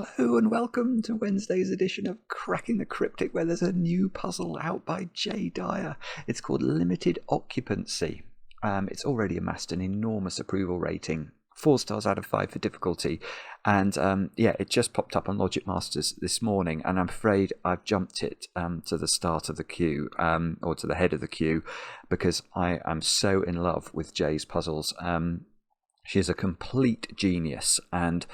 Hello and welcome to Wednesday's edition of Cracking the Cryptic, where there's a new puzzle out by Dyer. It's called Limited Occupancy. It's already amassed an enormous approval rating, 4 stars out of 5 for difficulty, and it just popped up on Logic Masters this morning, and I'm afraid I've jumped it to the start of the queue, or to the head of the queue, because I am so in love with Jay's puzzles. She is a complete genius, and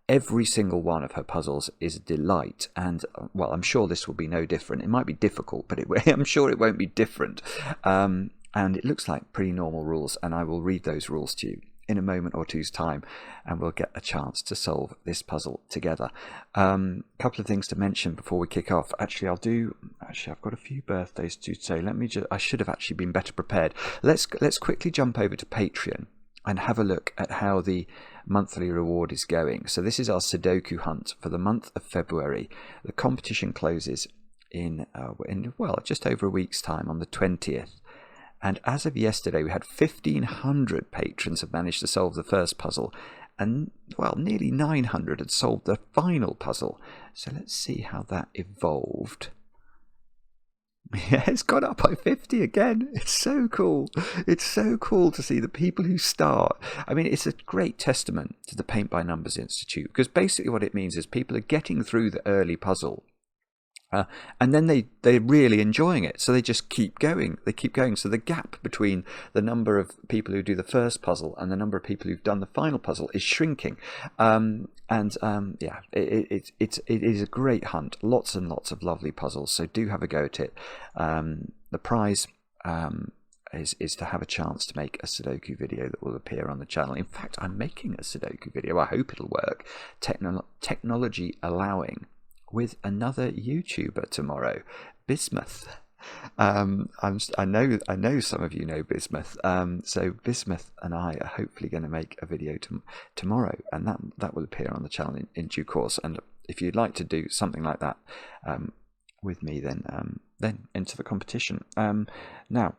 every single one of her puzzles is a delight, and well, I'm sure this will be no different. It might be difficult, but I'm sure it won't be different. And it looks like pretty normal rules, and I will read those rules to you in a moment or two's time, and we'll get a chance to solve this puzzle together. Couple of things to mention before we kick off. Actually, I've got a few birthdays to say. I should have actually been better prepared. Let's quickly jump over to Patreon and have a look at how the monthly reward is going. So this is our Sudoku hunt for the month of February. The competition closes in just over a week's time on the 20th. And as of yesterday, we had 1,500 patrons have managed to solve the first puzzle, and well, nearly 900 had solved the final puzzle. So let's see how that evolved. Yeah, it's gone up by 50 again. It's so cool. It's so cool to see the people who start. I mean, it's a great testament to the Paint by Numbers Institute, because basically what it means is people are getting through the early puzzle, and then they're really enjoying it, so they just keep going. They keep going. So the gap between the number of people who do the first puzzle and the number of people who've done the final puzzle is shrinking. It is a great hunt. Lots and lots of lovely puzzles. So do have a go at it. The prize is to have a chance to make a Sudoku video that will appear on the channel. In fact, I'm making a Sudoku video. I hope it'll work. Technology allowing, with another YouTuber tomorrow, Bismuth. I know some of you know Bismuth. So Bismuth and I are hopefully going to make a video tomorrow, and that will appear on the channel in due course. And if you'd like to do something like that with me, then enter the competition. Now,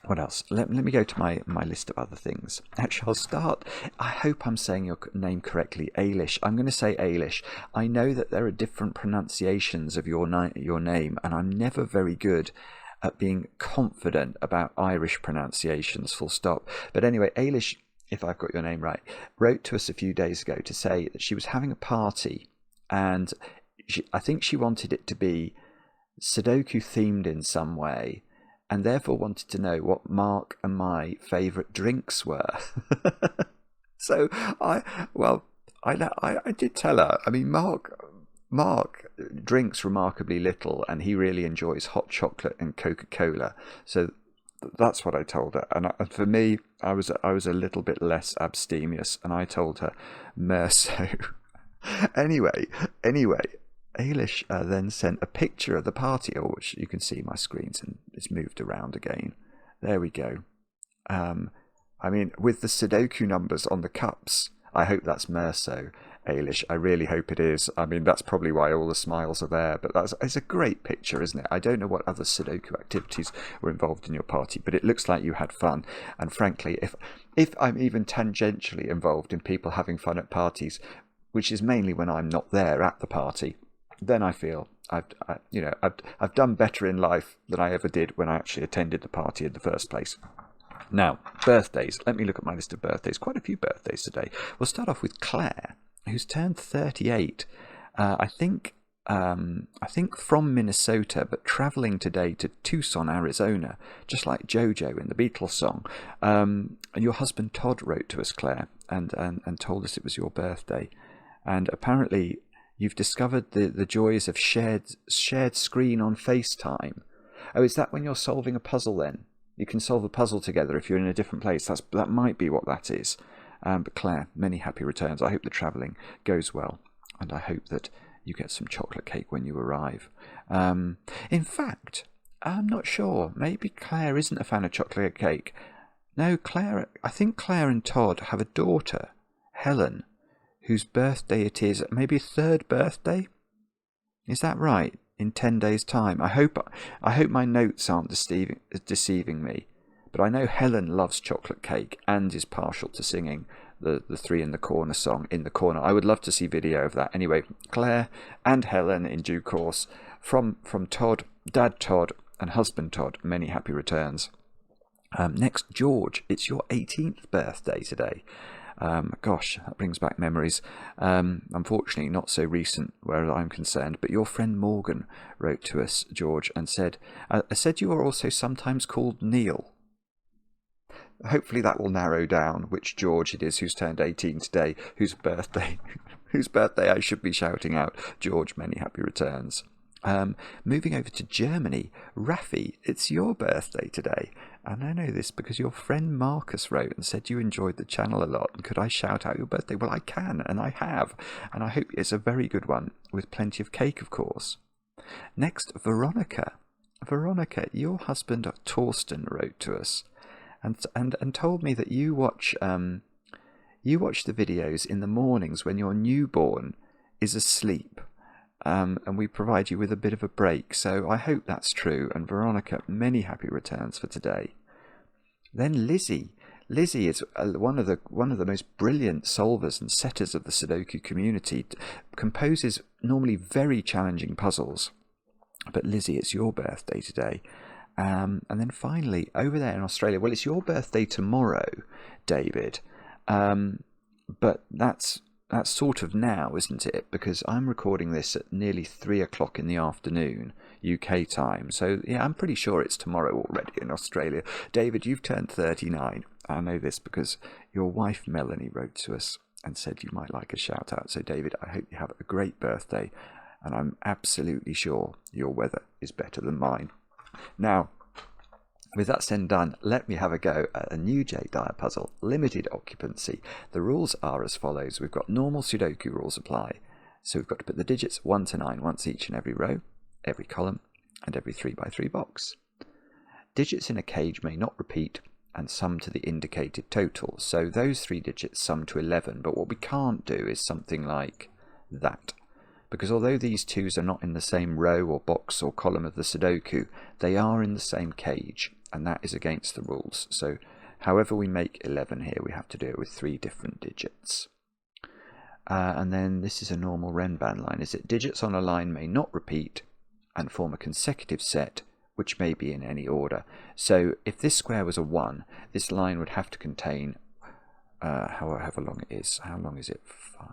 what else? Let me go to my list of other things. Actually, I'll start. I hope I'm saying your name correctly, Eilis. I'm going to say Eilis. I know that there are different pronunciations of your name, and I'm never very good at being confident about Irish pronunciations, full stop. But anyway, Eilis, if I've got your name right, wrote to us a few days ago to say that she was having a party, and I think she wanted it to be Sudoku themed in some way, and therefore wanted to know what Mark and my favourite drinks were. So I did tell her. I mean, Mark drinks remarkably little, and he really enjoys hot chocolate and Coca-Cola. So that's what I told her. And for me, I was a little bit less abstemious, and I told her Merso. Anyway. Eilis then sent a picture of the party, which you can see my screens, and it's moved around again. There we go. I mean, with the Sudoku numbers on the cups, I hope that's Merso, Eilis. I really hope it is. I mean, that's probably why all the smiles are there. But it's a great picture, isn't it? I don't know what other Sudoku activities were involved in your party, but it looks like you had fun. And frankly, if I'm even tangentially involved in people having fun at parties, which is mainly when I'm not there at the party, then I feel I've done better in life than I ever did when I actually attended the party in the first place. Now, birthdays. Let me look at my list of birthdays. Quite a few birthdays today. We'll start off with Claire, who's turned 38. I think from Minnesota, but travelling today to Tucson, Arizona, just like JoJo in the Beatles song. And your husband Todd wrote to us, Claire, and told us it was your birthday. And apparently you've discovered the joys of shared screen on FaceTime. Oh, is that when you're solving a puzzle then? You can solve a puzzle together if you're in a different place. That might be what that is. But Claire, many happy returns. I hope the travelling goes well, and I hope that you get some chocolate cake when you arrive. In fact, I'm not sure. Maybe Claire isn't a fan of chocolate cake. No, I think Claire and Todd have a daughter, Helen, whose birthday it is, maybe 3rd birthday? Is that right? In 10 days' time. I hope my notes aren't deceiving me, but I know Helen loves chocolate cake and is partial to singing the three in the corner song in the corner. I would love to see video of that. Anyway, Claire and Helen in due course from Todd, Dad Todd and husband Todd. Many happy returns. Next, George, it's your 18th birthday today. Gosh, that brings back memories. Unfortunately, not so recent where I'm concerned, but your friend Morgan wrote to us, George, and said you are also sometimes called Neil. Hopefully that will narrow down which George it is who's turned 18 today, whose birthday I should be shouting out. George, many happy returns. Moving over to Germany, Rafi, it's your birthday today. And I know this because your friend Marcus wrote and said you enjoyed the channel a lot. And could I shout out your birthday? Well, I can, and I have. And I hope it's a very good one, with plenty of cake, of course. Next, Veronica. Veronica, your husband Torsten wrote to us and told me that you watch the videos in the mornings when your newborn is asleep. And we provide you with a bit of a break. So I hope that's true. And Veronica, many happy returns for today. Then Lizzie. Lizzie is one of the most brilliant solvers and setters of the Sudoku community. Composes normally very challenging puzzles. But Lizzie, it's your birthday today. And then finally, over there in Australia, well, it's your birthday tomorrow, David. But that's sort of now, isn't it? Because I'm recording this at nearly 3 o'clock in the afternoon, UK time. So, yeah, I'm pretty sure it's tomorrow already in Australia. David, you've turned 39. I know this because your wife, Melanie, wrote to us and said you might like a shout out. So, David, I hope you have a great birthday. And I'm absolutely sure your weather is better than mine. Now, with that said and done, let me have a go at a new J. Dyer puzzle, limited occupancy. The rules are as follows. We've got normal Sudoku rules apply. So we've got to put the digits 1 to 9 once each in every row, every column, and every 3 by 3 box. Digits in a cage may not repeat and sum to the indicated total. So those 3 digits sum to 11, but what we can't do is something like that. Because although these 2s are not in the same row or box or column of the Sudoku, they are in the same cage, and that is against the rules. So however we make 11 here, we have to do it with 3 different digits. And then this is a normal Renban line, is it? Digits on a line may not repeat and form a consecutive set, which may be in any order. So if this square was a 1, this line would have to contain, however long it is. How long is it? 5.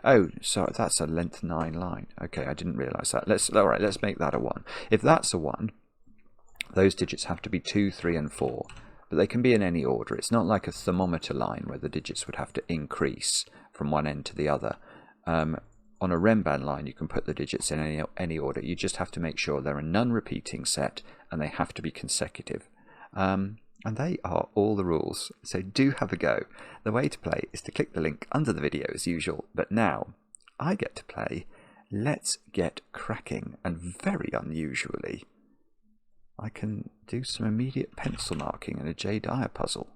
Oh, sorry, that's a length 9 line. Okay, I didn't realise that. Let's make that a 1. If that's a 1, those digits have to be 2, 3, and 4. But they can be in any order. It's not like a thermometer line where the digits would have to increase from one end to the other. On a Renban line, you can put the digits in any order. You just have to make sure they're a non-repeating set and they have to be consecutive. And they are all the rules, so do have a go. The way to play is to click the link under the video as usual, but now I get to play Let's Get Cracking, and very unusually, I can do some immediate pencil marking in a J. Dyer puzzle.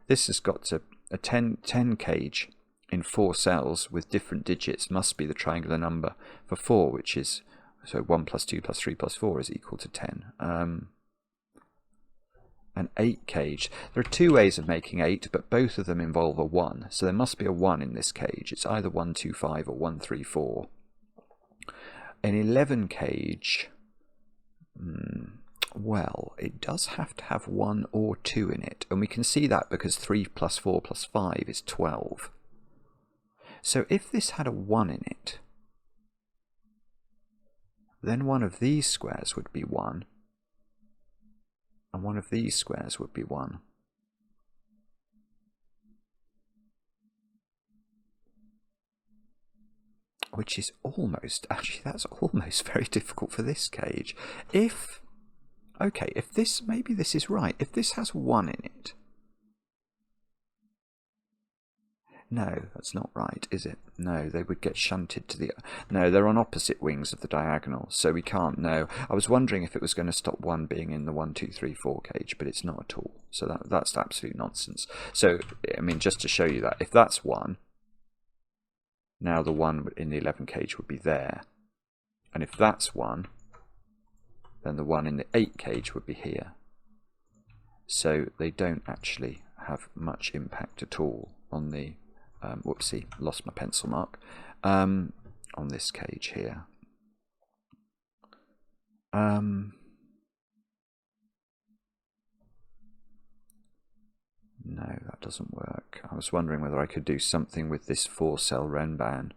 This has got a 10 cage in 4 cells with different digits, must be the triangular number for 4, which is, so 1 plus 2 plus 3 plus 4 is equal to 10. An 8 cage. There are 2 ways of making 8, but both of them involve a 1. So there must be a 1 in this cage. It's either 1, 2, 5 or 1, 3, 4. An 11 cage, well, it does have to have 1 or 2 in it. And we can see that because 3 plus 4 plus 5 is 12. So if this had a 1 in it, then one of these squares would be 1. And one of these squares would be 1. Which is almost, actually that's almost very difficult for this cage. Okay, if this, maybe this is right. If this has 1 in it. No, that's not right, is it? No, they would get shunted to the... No, they're on opposite wings of the diagonal, so we can't know. I was wondering if it was going to stop 1 being in the 1, 2, 3, 4 cage, but it's not at all. So that's absolute nonsense. So, I mean, just to show you that, if that's 1, now the 1 in the 11 cage would be there. And if that's 1, then the 1 in the 8 cage would be here. So they don't actually have much impact at all on the whoopsie, lost my pencil mark, on this cage here. No, that doesn't work. I was wondering whether I could do something with this 4-cell Renban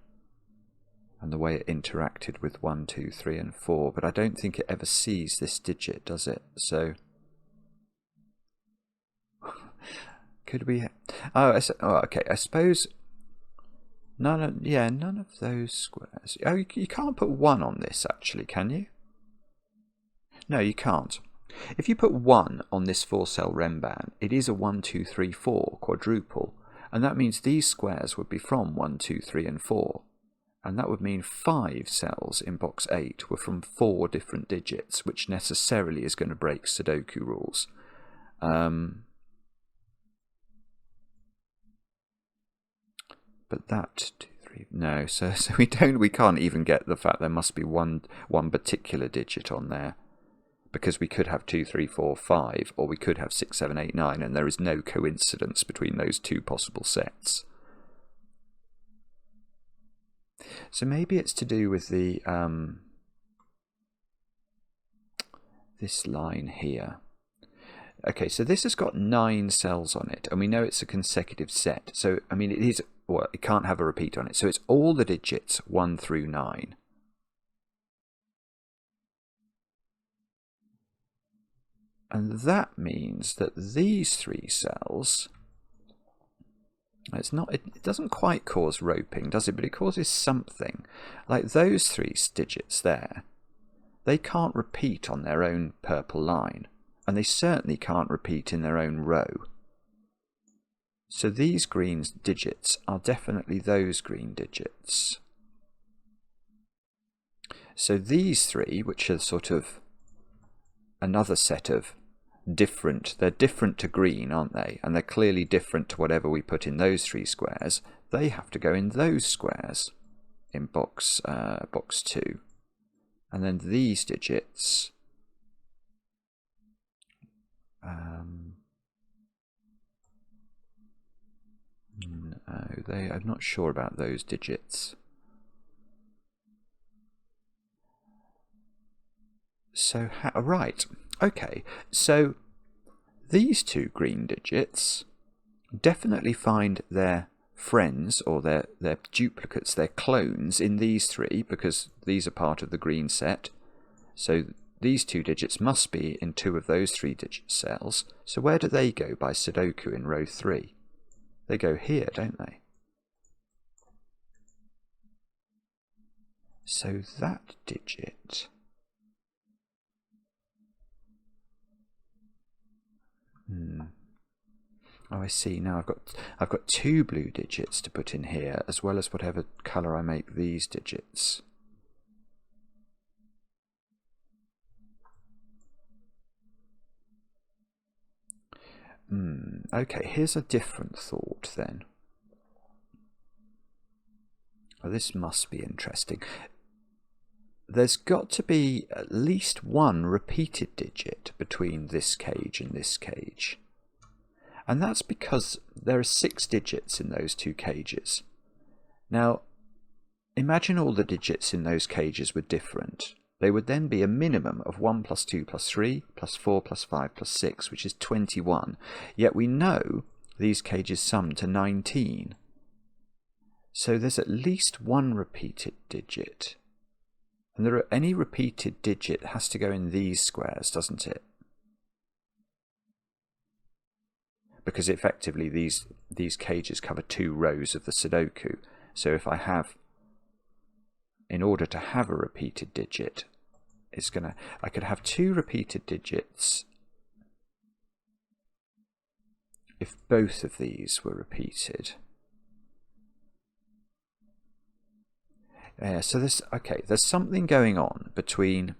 and the way it interacted with 1, 2, 3 and 4, but I don't think it ever sees this digit, does it? So could we... oh, okay, I suppose none of those squares. Oh, you can't put 1 on this actually, can you? No, you can't. If you put 1 on this 4-cell Renban, it is a 1, 2, 3, 4 quadruple, and that means these squares would be from 1, 2, 3 and 4, and that would mean 5 cells in box 8 were from 4 different digits, which necessarily is going to break Sudoku rules. But that 2, 3, no, so we can't even get the fact there must be one particular digit on there. Because we could have 2, 3, 4, 5, or we could have 6, 7, 8, 9, and there is no coincidence between those two possible sets. So maybe it's to do with the this line here. Okay, so this has got 9 cells on it, and we know it's a consecutive set. So, I mean, it is, well, it can't have a repeat on it. So it's all the digits 1 through 9. And that means that these 3 cells, it doesn't quite cause roping, does it? But it causes something. Like those 3 digits there, they can't repeat on their own purple line. And they certainly can't repeat in their own row. So these green digits are definitely those green digits. So these 3, which are sort of another set of different, they're different to green, aren't they? And they're clearly different to whatever we put in those 3 squares. They have to go in those squares in box 2. And then these digits, no, I'm not sure about those digits. So, right. Okay, so these 2 green digits definitely find their friends or their duplicates, their clones in these 3 because these are part of the green set. So these 2 digits must be in 2 of those 3 digit cells. So where do they go by Sudoku in row 3? They go here, don't they? So that digit... Oh, I see. Now I've got 2 blue digits to put in here, as well as whatever colour I make these digits. Okay, here's a different thought then. Oh, this must be interesting. There's got to be at least 1 repeated digit between this cage and this cage. And that's because there are 6 digits in those 2 cages. Now, imagine all the digits in those cages were different. They would then be a minimum of 1 plus 2 plus 3 plus 4 plus 5 plus 6, which is 21. Yet we know these cages sum to 19. So there's at least 1 repeated digit. And any repeated digit has to go in these squares, doesn't it? Because effectively these cages cover 2 rows of the Sudoku. So if I have, in order to have a repeated digit, I could have 2 repeated digits if both of these were repeated. So there's something going on between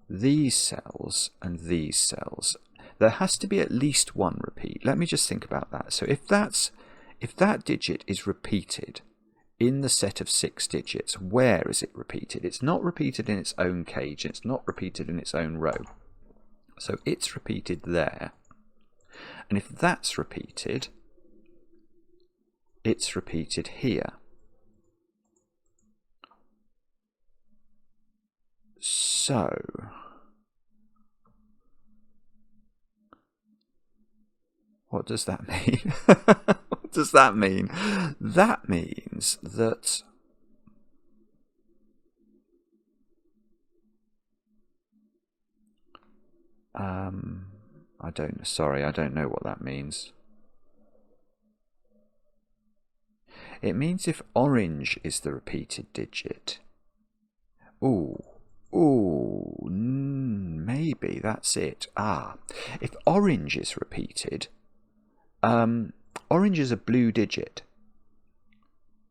these cells and these cells. There has to be at least 1 repeat. Let me just think about that. So if that digit is repeated in the set of 6 digits, where is it repeated? It's not repeated in its own cage. It's not repeated in its own row. So it's repeated there. And if that's repeated, it's repeated here. So what does that mean? What does that mean? That means that I don't know what that means. It means if orange is the repeated digit. Maybe that's it. If orange is repeated, orange is a blue digit.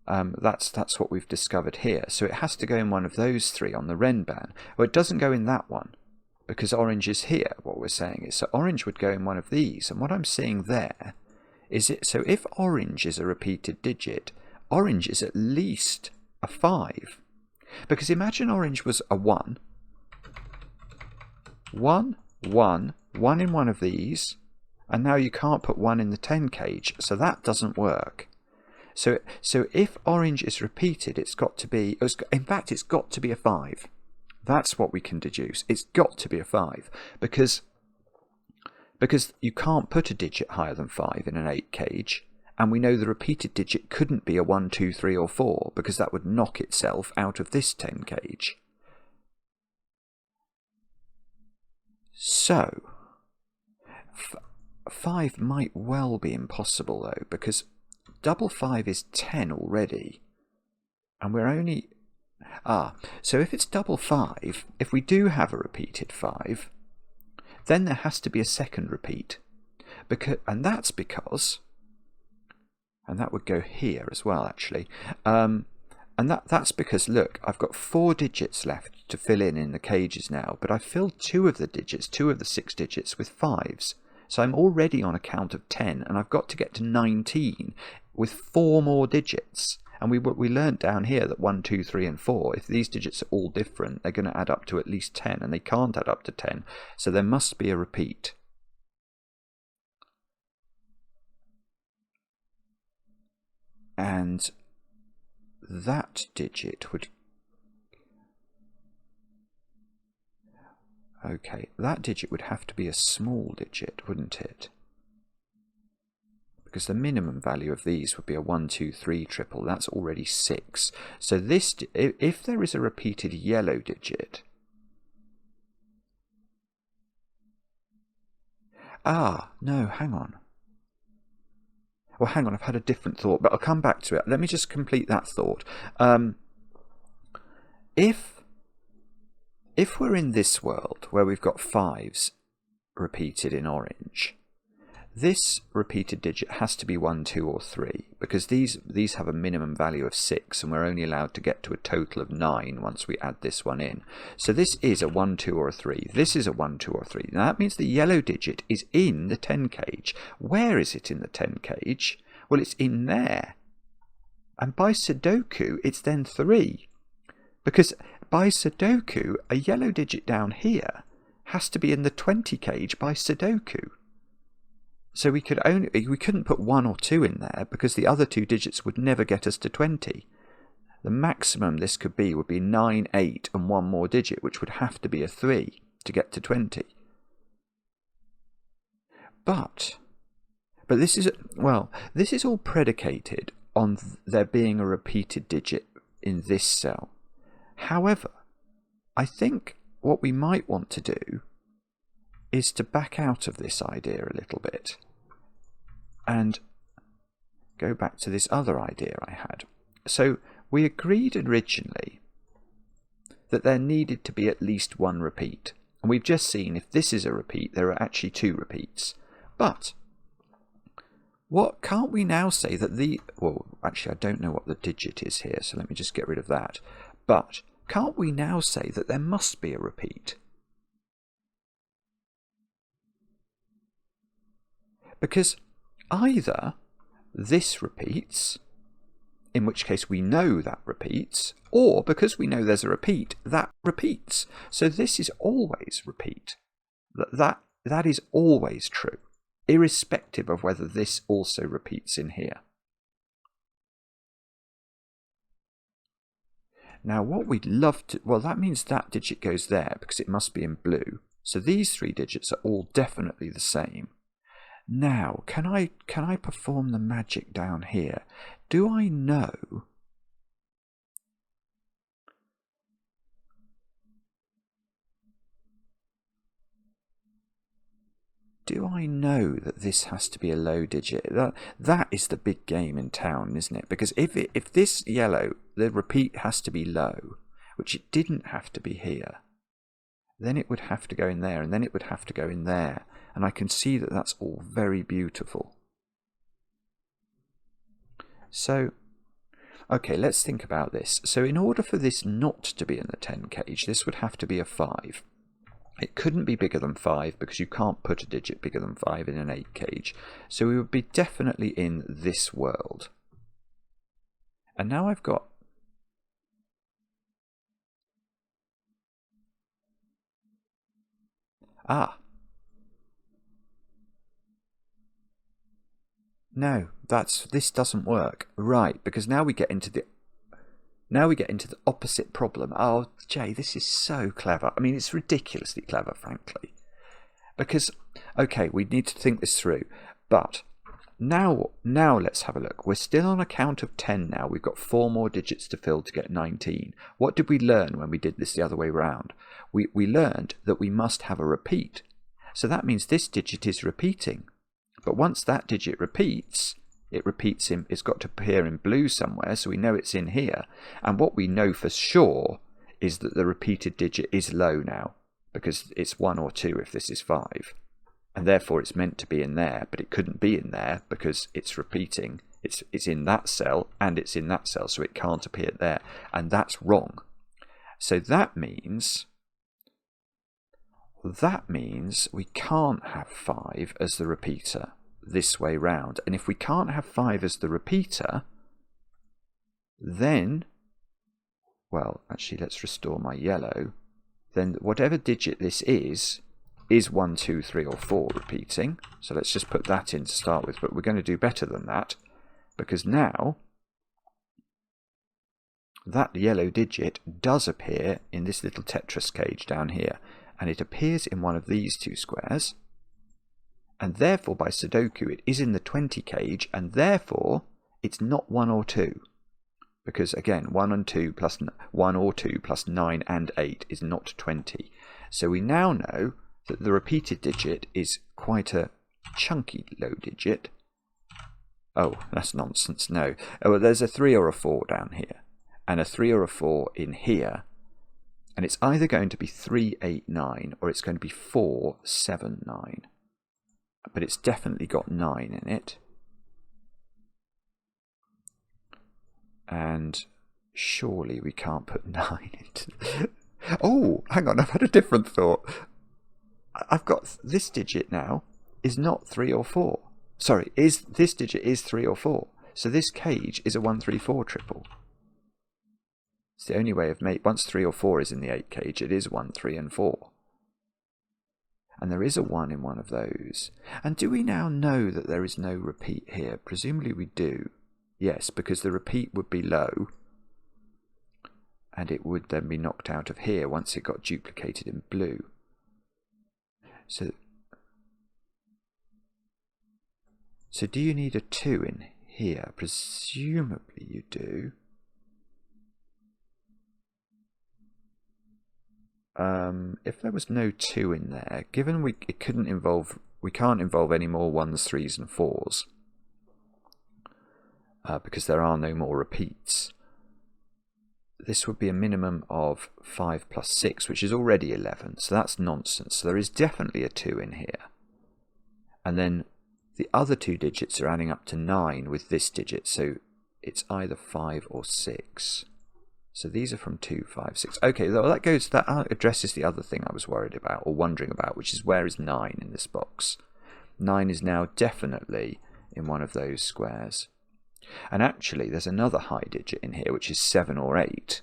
That's what we've discovered here. So it has to go in one of those three on the Renban. Well, it doesn't go in that one because orange is here. What we're saying is, so orange would go in one of these. And what I'm seeing there is it. So if orange is a repeated digit, orange is at least a 5. Because imagine orange was a 1. 1, 1, 1 in one of these. And now you can't put 1 in the 10 cage. So that doesn't work. So if orange is repeated, it's got to be, in fact, it's got to be a 5. That's what we can deduce. It's got to be a 5 because you can't put a digit higher than 5 in an 8 cage. And we know the repeated digit couldn't be a 1, 2, 3 or 4 because that would knock itself out of this 10 cage. So 5 might well be impossible though, because double 5 is 10 already, and we're only... so if it's double 5, if we do have a repeated 5, then there has to be a second repeat, and that's because... And that would go here as well, actually. And that's because, look, I've got 4 digits left to fill in the cages now, but I've filled 2 of the digits, 2 of the 6 digits with 5s. So I'm already on a count of 10, and I've got to get to 19 with 4 more digits. And we learned down here that 1, 2, 3, and 4, if these digits are all different, they're going to add up to at least 10, and they can't add up to 10. So there must be a repeat. And that digit would... Okay, that digit would have to be a small digit, wouldn't it? Because the minimum value of these would be a 1, 2, 3 triple. That's already 6. So this, if there is a repeated yellow digit... no, hang on. Well, hang on, I've had a different thought, but I'll come back to it. Let me just complete that thought. If we're in this world where we've got 5s repeated in orange, this repeated digit has to be 1, 2, or 3, because these have a minimum value of 6, and we're only allowed to get to a total of 9 once we add this one in. So this is a 1, 2, or a 3. This is a 1, 2, or 3. Now that means the yellow digit is in the 10 cage. Where is it in the 10 cage? Well, it's in there. And by Sudoku, it's then 3. Because by Sudoku, a yellow digit down here has to be in the 20 cage by Sudoku. So we couldn't put 1 or 2 in there because the other 2 digits would never get us to 20. The maximum this could be would be 9, 8 and 1 more digit, which would have to be a 3 to get to 20. But this is, well, this is all predicated on there being a repeated digit in this cell. However, I think what we might want to do is to back out of this idea a little bit and go back to this other idea I had. So we agreed originally that there needed to be at least 1 repeat. And we've just seen if this is a repeat, there are actually 2 repeats. But can't we now say that well, actually I don't know what the digit is here, so let me just get rid of that. But can't we now say that there must be a repeat? Because either this repeats, in which case we know that repeats, or because we know there's a repeat, that repeats. So this is always repeat. That is always true, irrespective of whether this also repeats in here. Now what we'd love to, well, that means that digit goes there because it must be in blue. So these 3 digits are all definitely the same. Now, can I perform the magic down here? Do I know that this has to be a low digit? That is the big game in town, isn't it? Because if this yellow, the repeat has to be low, which it didn't have to be here, then it would have to go in there, and then it would have to go in there. And I can see that that's all very beautiful. So, okay, let's think about this. So in order for this not to be in the 10 cage, this would have to be a 5. It couldn't be bigger than 5 because you can't put a digit bigger than 5 in an 8 cage. So we would be definitely in this world. And now I've got... No, this doesn't work. Right, because now we get into the opposite problem. Oh, Jay, this is so clever. I mean, it's ridiculously clever, frankly. Because, okay, we need to think this through. But now let's have a look. We're still on a count of 10 now. We've got 4 more digits to fill to get 19. What did we learn when we did this the other way round? We learned that we must have a repeat. So that means this digit is repeating. But once that digit repeats, it's got to appear in blue somewhere, so we know it's in here. And what we know for sure is that the repeated digit is low now, because it's 1 or 2 if this is 5. And therefore it's meant to be in there, but it couldn't be in there because it's repeating. It's in that cell and it's in that cell, so it can't appear there. And that's wrong. So that means we can't have 5 as the repeater this way round. And if we can't have 5 as the repeater, then, well, actually let's restore my yellow. Then whatever digit this is 1, 2, 3 or 4 repeating. So let's just put that in to start with, but we're going to do better than that, because now that yellow digit does appear in this little Tetris cage down here. And it appears in one of these 2 squares, and therefore by Sudoku it is in the 20 cage, and therefore it's not 1 or 2, because again 1 and 2 plus 1 or 2 plus 9 and 8 is not 20. So we now know that the repeated digit is quite a chunky low digit. Oh, that's nonsense. No. Oh, well, there's a 3 or a 4 down here, and a 3 or a 4 in here. And it's either going to be 3, 8, 9, or it's going to be 4, 7, 9. But it's definitely got 9 in it. And surely we can't put 9 into... Oh, hang on, I've had a different thought. I've got this digit now is not 3 or 4. Sorry, this digit is 3 or 4. So this cage is a 1, 3, 4 triple. It's the only way of once 3 or 4 is in the 8 cage, it is 1, 3 and 4. And there is a 1 in one of those. And do we now know that there is no repeat here? Presumably we do. Yes, because the repeat would be low. And it would then be knocked out of here once it got duplicated in blue. So do you need a 2 in here? Presumably you do. If there was no 2 in there, given we can't involve any more 1s, 3s and 4s, because there are no more repeats, this would be a minimum of 5 plus 6, which is already 11, so that's nonsense. So there is definitely a 2 in here. And then the other 2 digits are adding up to 9 with this digit, so it's either 5 or 6. So these are from 2, 5, 6. Okay, well that addresses the other thing I was worried about or wondering about, which is where is 9 in this box? 9 is now definitely in one of those squares. And actually there's another high digit in here, which is 7 or 8.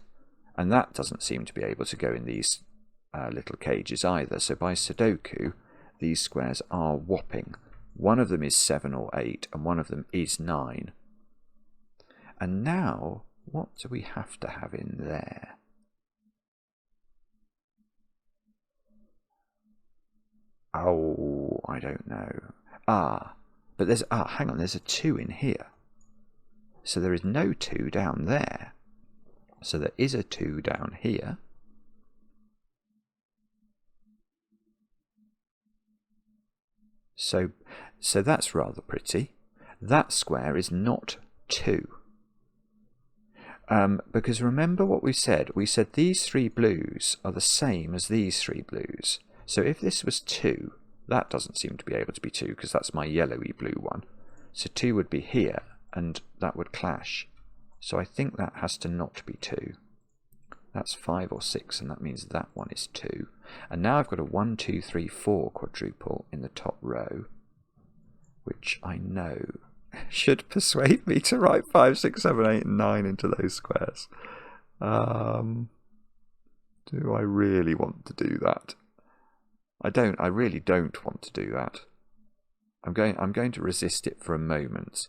And that doesn't seem to be able to go in these little cages either. So by Sudoku, these squares are whopping. One of them is 7 or 8, and one of them is 9. And now, what do we have to have in there? I don't know. Ah, but there's, hang on, there's a 2 in here. So there is no 2 down there. So there is a 2 down here. So that's rather pretty. That square is not 2. Because remember what we said? We said these 3 blues are the same as these 3 blues. So if this was 2, that doesn't seem to be able to be 2 because that's my yellowy blue one. So 2 would be here and that would clash. So I think that has to not be 2. That's 5 or 6 and that means that one is 2. And now I've got a 1, 2, 3, 4 quadruple in the top row, which I know should persuade me to write 5, 6, 7, 8, and 9 into those squares. Do I really want to do that? I really don't want to do that. I'm going to resist it for a moment.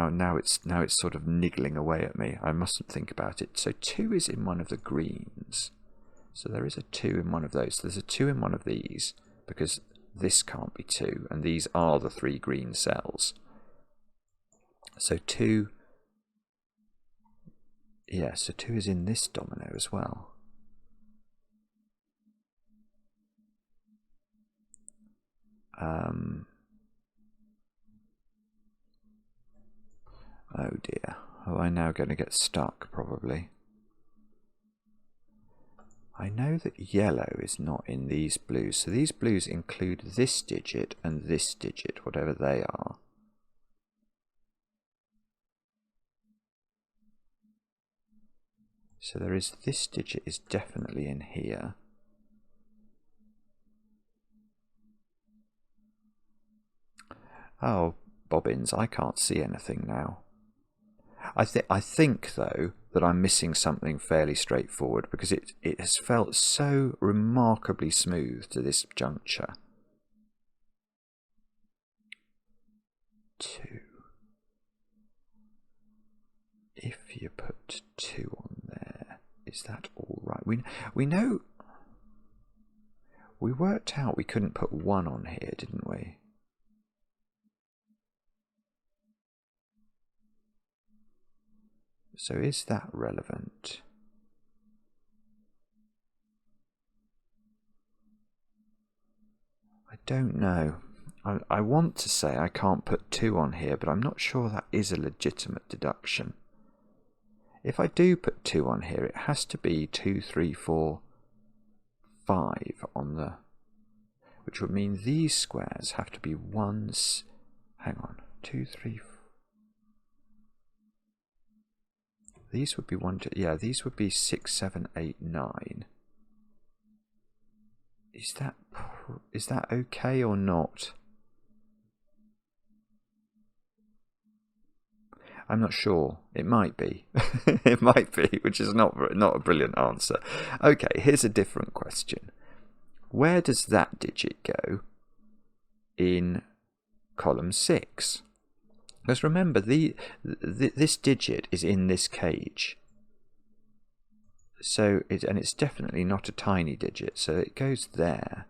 Now it's sort of niggling away at me. I mustn't think about it. So 2 is in one of the greens. So there is a 2 in one of those. So there's a 2 in one of these because this can't be 2, and these are the 3 green cells. So 2, yeah, so 2 is in this domino as well. Oh dear. Oh, I'm now going to get stuck probably. I know that yellow is not in these blues, so these blues include this digit and this digit, whatever they are. So there is, this digit is definitely in here. Oh, bobbins, I can't see anything now. I think though that I'm missing something fairly straightforward because it has felt so remarkably smooth to this juncture. 2. If you put 2 on there, is that all right? We know, we worked out we couldn't put 1 on here, didn't we? So is that relevant? I don't know. I want to say I can't put 2 on here, but I'm not sure that is a legitimate deduction. If I do put 2 on here, it has to be 2, 3, 4, 5 on the... which would mean these squares have to be 1s... hang on, 2, 3, 4... These would be 1, 2, yeah, these would be 6, 7, 8, 9. Is that okay or not? I'm not sure. It might be. It might be, which is not a brilliant answer. Okay, here's a different question. Where does that digit go in column 6? Because remember, this digit is in this cage. So and it's definitely not a tiny digit, so it goes there.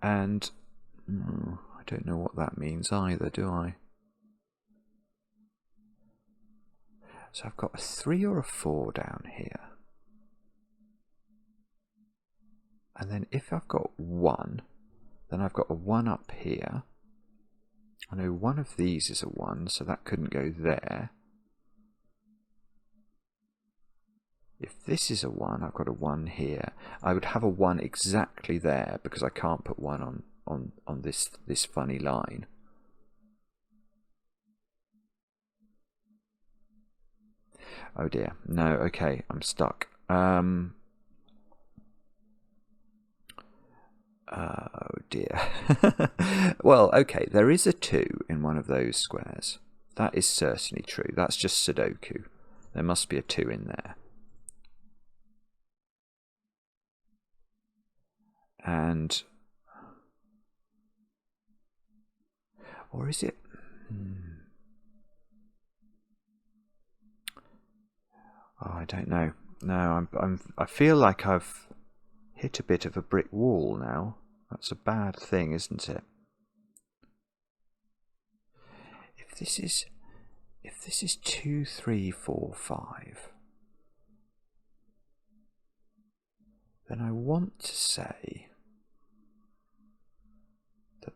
And I don't know what that means either, do I? So I've got a 3 or a 4 down here. And then if I've got 1, then I've got a 1 up here. I know one of these is a 1, so that couldn't go there. If this is a 1, I've got a 1 here. I would have a 1 exactly there because I can't put 1 on this funny line. Oh dear. No, okay, I'm stuck. Oh dear. Well, okay, there is a 2 in one of those squares. That is certainly true. That's just Sudoku. There must be a 2 in there. And... or is it... Oh, I don't know. No, I feel like I've hit a bit of a brick wall now. That's a bad thing, isn't it? If this is 2, 3, 4, 5, then I want to say that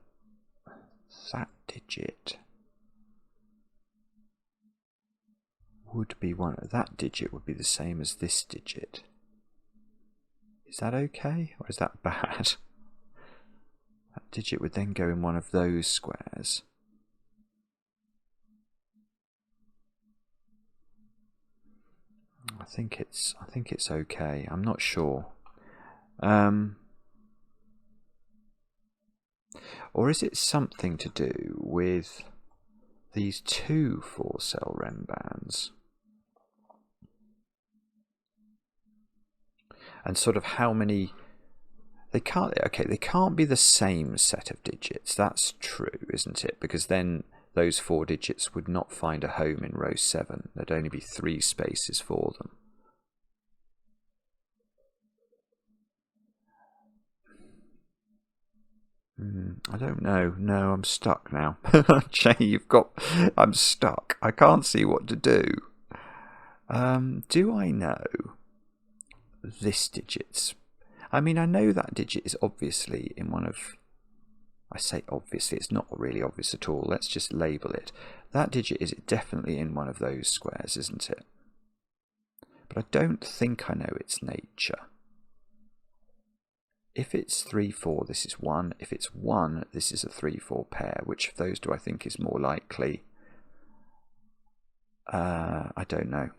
that digit would be that digit would be the same as this digit. Is that okay, or is that bad? That digit would then go in one of those squares. I think it's okay. I'm not sure. Or is it something to do with these 2 4-cell rem bands? And sort of how many... They can't be the same set of digits. That's true, isn't it? Because then those 4 digits would not find a home in row 7. There'd only be 3 spaces for them. I don't know. No, I'm stuck now. Jay, I'm stuck. I can't see what to do. Do I know this digit's... I mean, I know that digit is obviously in one of... I say obviously, it's not really obvious at all. Let's just label it. That digit is definitely in one of those squares, isn't it? But I don't think I know its nature. If it's 3, 4, this is 1. If it's 1, this is a 3, 4 pair. Which of those do I think is more likely? I don't know.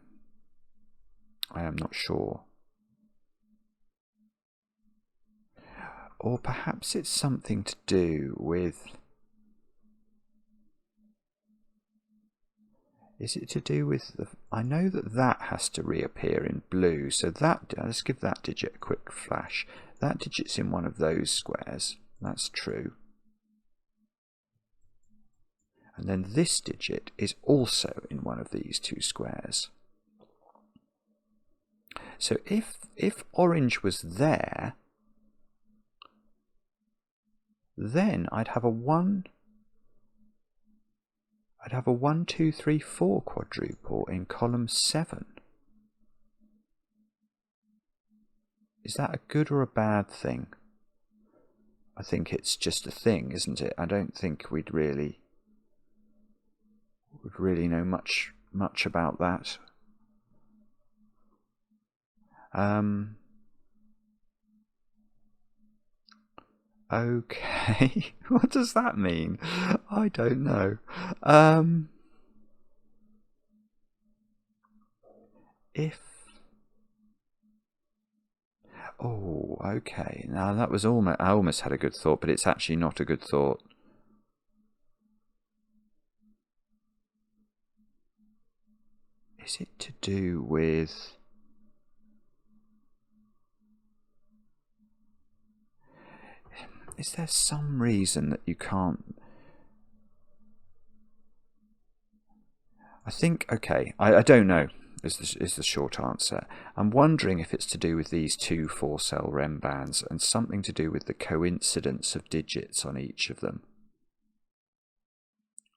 I am not sure. Or perhaps it's something to do with... Is it to do with the... I know that has to reappear in blue, so that... Let's give that digit a quick flash. That digit's in one of those squares. That's true. And then this digit is also in one of these 2 squares. So if orange was there, then I'd have a 1... I'd have a 1, 2, 3, 4 quadruple in column 7. Is that a good or a bad thing? I think it's just a thing, isn't it? I don't think we'd really know much about that. Okay, what does that mean? I don't know. Oh, okay. Now that was almost... I almost had a good thought, but it's actually not a good thought. Is it to do with... Is there some reason that you can't... I think, okay, I don't know, is the short answer. I'm wondering if it's to do with these 2 4-cell rem bands and something to do with the coincidence of digits on each of them.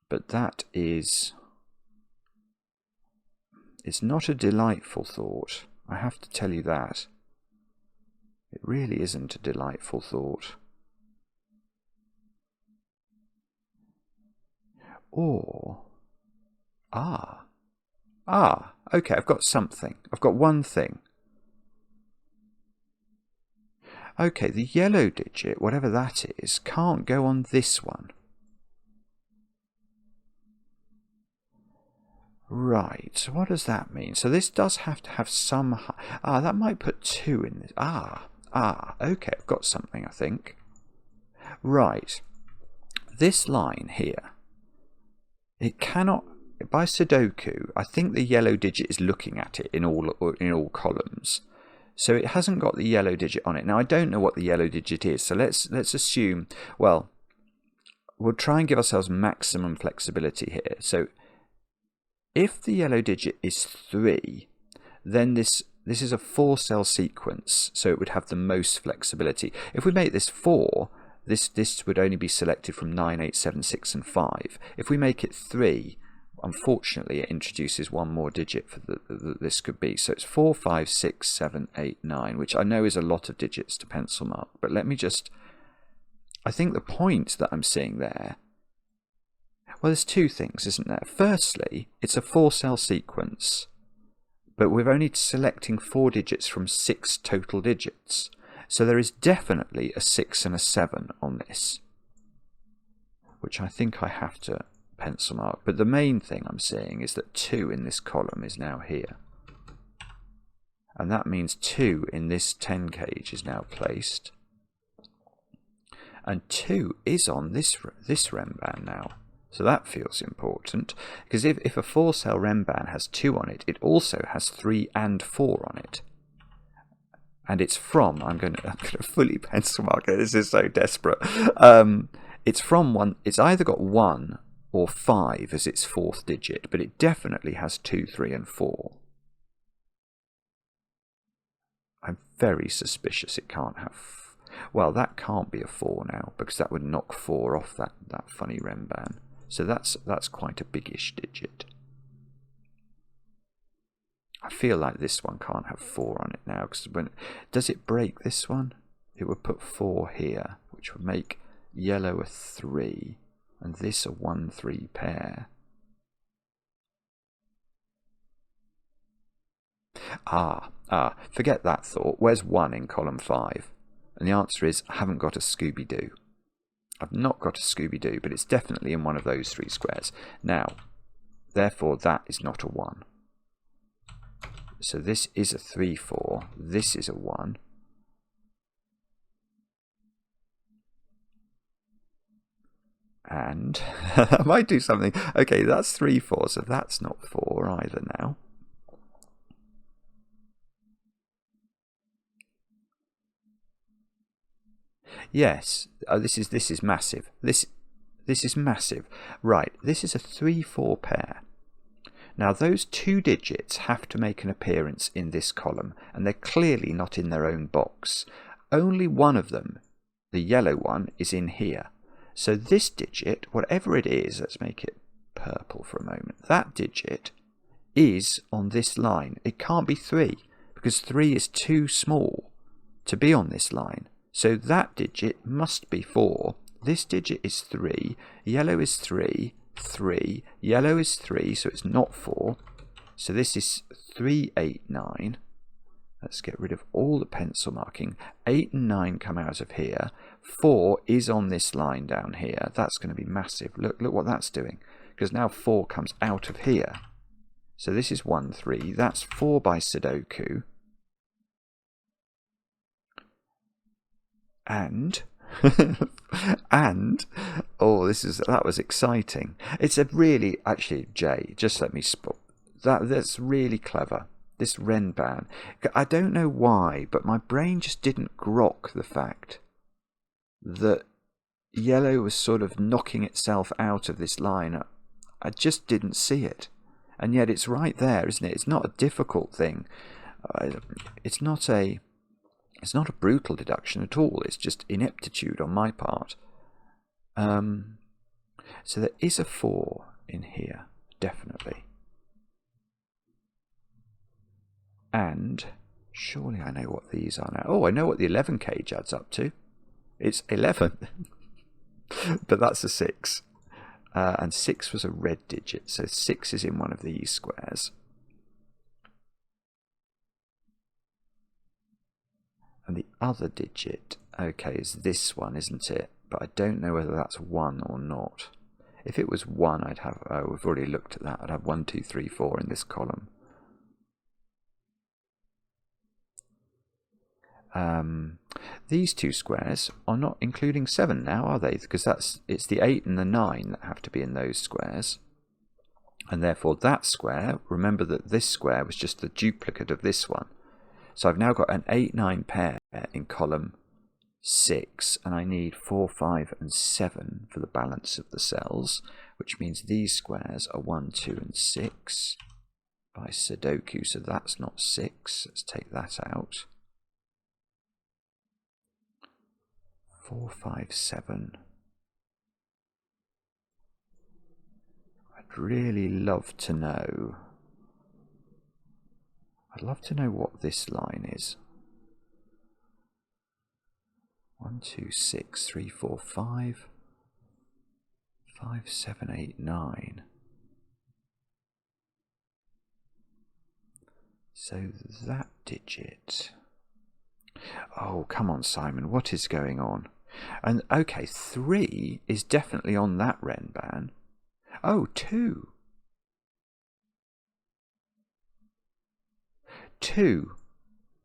But that is... It's not a delightful thought. I have to tell you that. It really isn't a delightful thought. Or... okay, I've got something. I've got one thing. Okay, the yellow digit, whatever that is, can't go on this one. Right, so what does that mean? So this does have to have some... that might put 2 in this. Okay, I've got something, I think. Right, this line here, it cannot... By Sudoku, I think the yellow digit is looking at it in all columns. So it hasn't got the yellow digit on it. Now, I don't know what the yellow digit is, so let's assume... Well, we'll try and give ourselves maximum flexibility here. So if the yellow digit is 3, then this is a 4-cell sequence, so it would have the most flexibility. If we make this 4, this would only be selected from 9, 8, 7, 6 and 5. If we make it 3, unfortunately it introduces one more digit for this could be. So it's 4, 5, 6, 7, 8, 9, which I know is a lot of digits to pencil mark. But let me just... I think the point that I'm seeing there... Well, there's two things, isn't there? Firstly, it's a 4-cell sequence, but we're only selecting 4 digits from 6 total digits. So there is definitely a 6 and a 7 on this, which I think I have to pencil mark. But the main thing I'm seeing is that 2 in this column is now here. And that means 2 in this 10 cage is now placed. And 2 is on this remband now. So that feels important, because if a 4-cell remband has 2 on it, it also has 3 and 4 on it. And it's from, I'm going to fully pencil mark it, this is so desperate. It's from one, it's either got 1 or 5 as its 4th digit, but it definitely has 2, 3 and 4. I'm very suspicious it can't have, well, that can't be a 4 now, because that would knock 4 off that funny remband. So that's quite a biggish digit. I feel like this one can't have 4 on it now, because does it break this one? It would put 4 here, which would make yellow a 3, and this a 1, 3 pair. Forget that thought. Where's 1 in column 5? And the answer is, I haven't got a Scooby-Doo. I've not got a Scooby-Doo, but it's definitely in one of those 3 squares. Now, therefore, that is not a 1. So this is a 3, 4. This is a 1. And I might do something. Okay, that's 3, 4, so that's not 4 either now. Yes, this is massive. This is massive. Right, this is a 3, 4 pair. Now those 2 digits have to make an appearance in this column, and they're clearly not in their own box. Only one of them, the yellow one, is in here. So this digit, whatever it is, let's make it purple for a moment, that digit is on this line. It can't be 3, because 3 is too small to be on this line. So that digit must be 4. This digit is 3. Yellow is 3. 3. Yellow is 3, so it's not 4. So this is 3, 8, 9. Let's get rid of all the pencil marking. 8 and 9 come out of here. 4 is on this line down here. That's going to be massive. Look what that's doing. Because now 4 comes out of here. So this is 1, 3. That's 4 by Sudoku. And oh, that was exciting. It's a really, actually, Jay, just let me spot that's really clever. This Renban, I don't know why, but my brain just didn't grok the fact that yellow was sort of knocking itself out of this line. I just didn't see it, and yet it's right there, isn't it? It's not a difficult thing. It's not a brutal deduction at all. It's just ineptitude on my part. So there is a 4 in here, definitely. And surely I know what these are now. Oh, I know what the 11 cage adds up to. It's 11. But that's a 6. And 6 was a red digit, so 6 is in one of these squares. And the other digit, okay, is this one, isn't it? But I don't know whether that's 1 or not. If it was 1, I'd have, oh, we've already looked at that, I'd have 1, 2, 3, 4 in this column. These 2 squares are not including 7 now, are they? Because it's the 8 and the 9 that have to be in those squares. And therefore that square, remember that this square was just the duplicate of this one. So I've now got an 8, 9 pair in column 6, and I need 4, 5 and 7 for the balance of the cells, which means these squares are 1, 2 and 6. by Sudoku, so that's not 6. Let's take that out. 4, 5, 7. I'd really love to know. I'd love to know what this line is. 1, 2, 6, 3, 4, 5. 5, 7, 8, 9. So that digit. Oh, come on, Simon. What is going on? And okay, 3 is definitely on that renban. Oh, 2. 2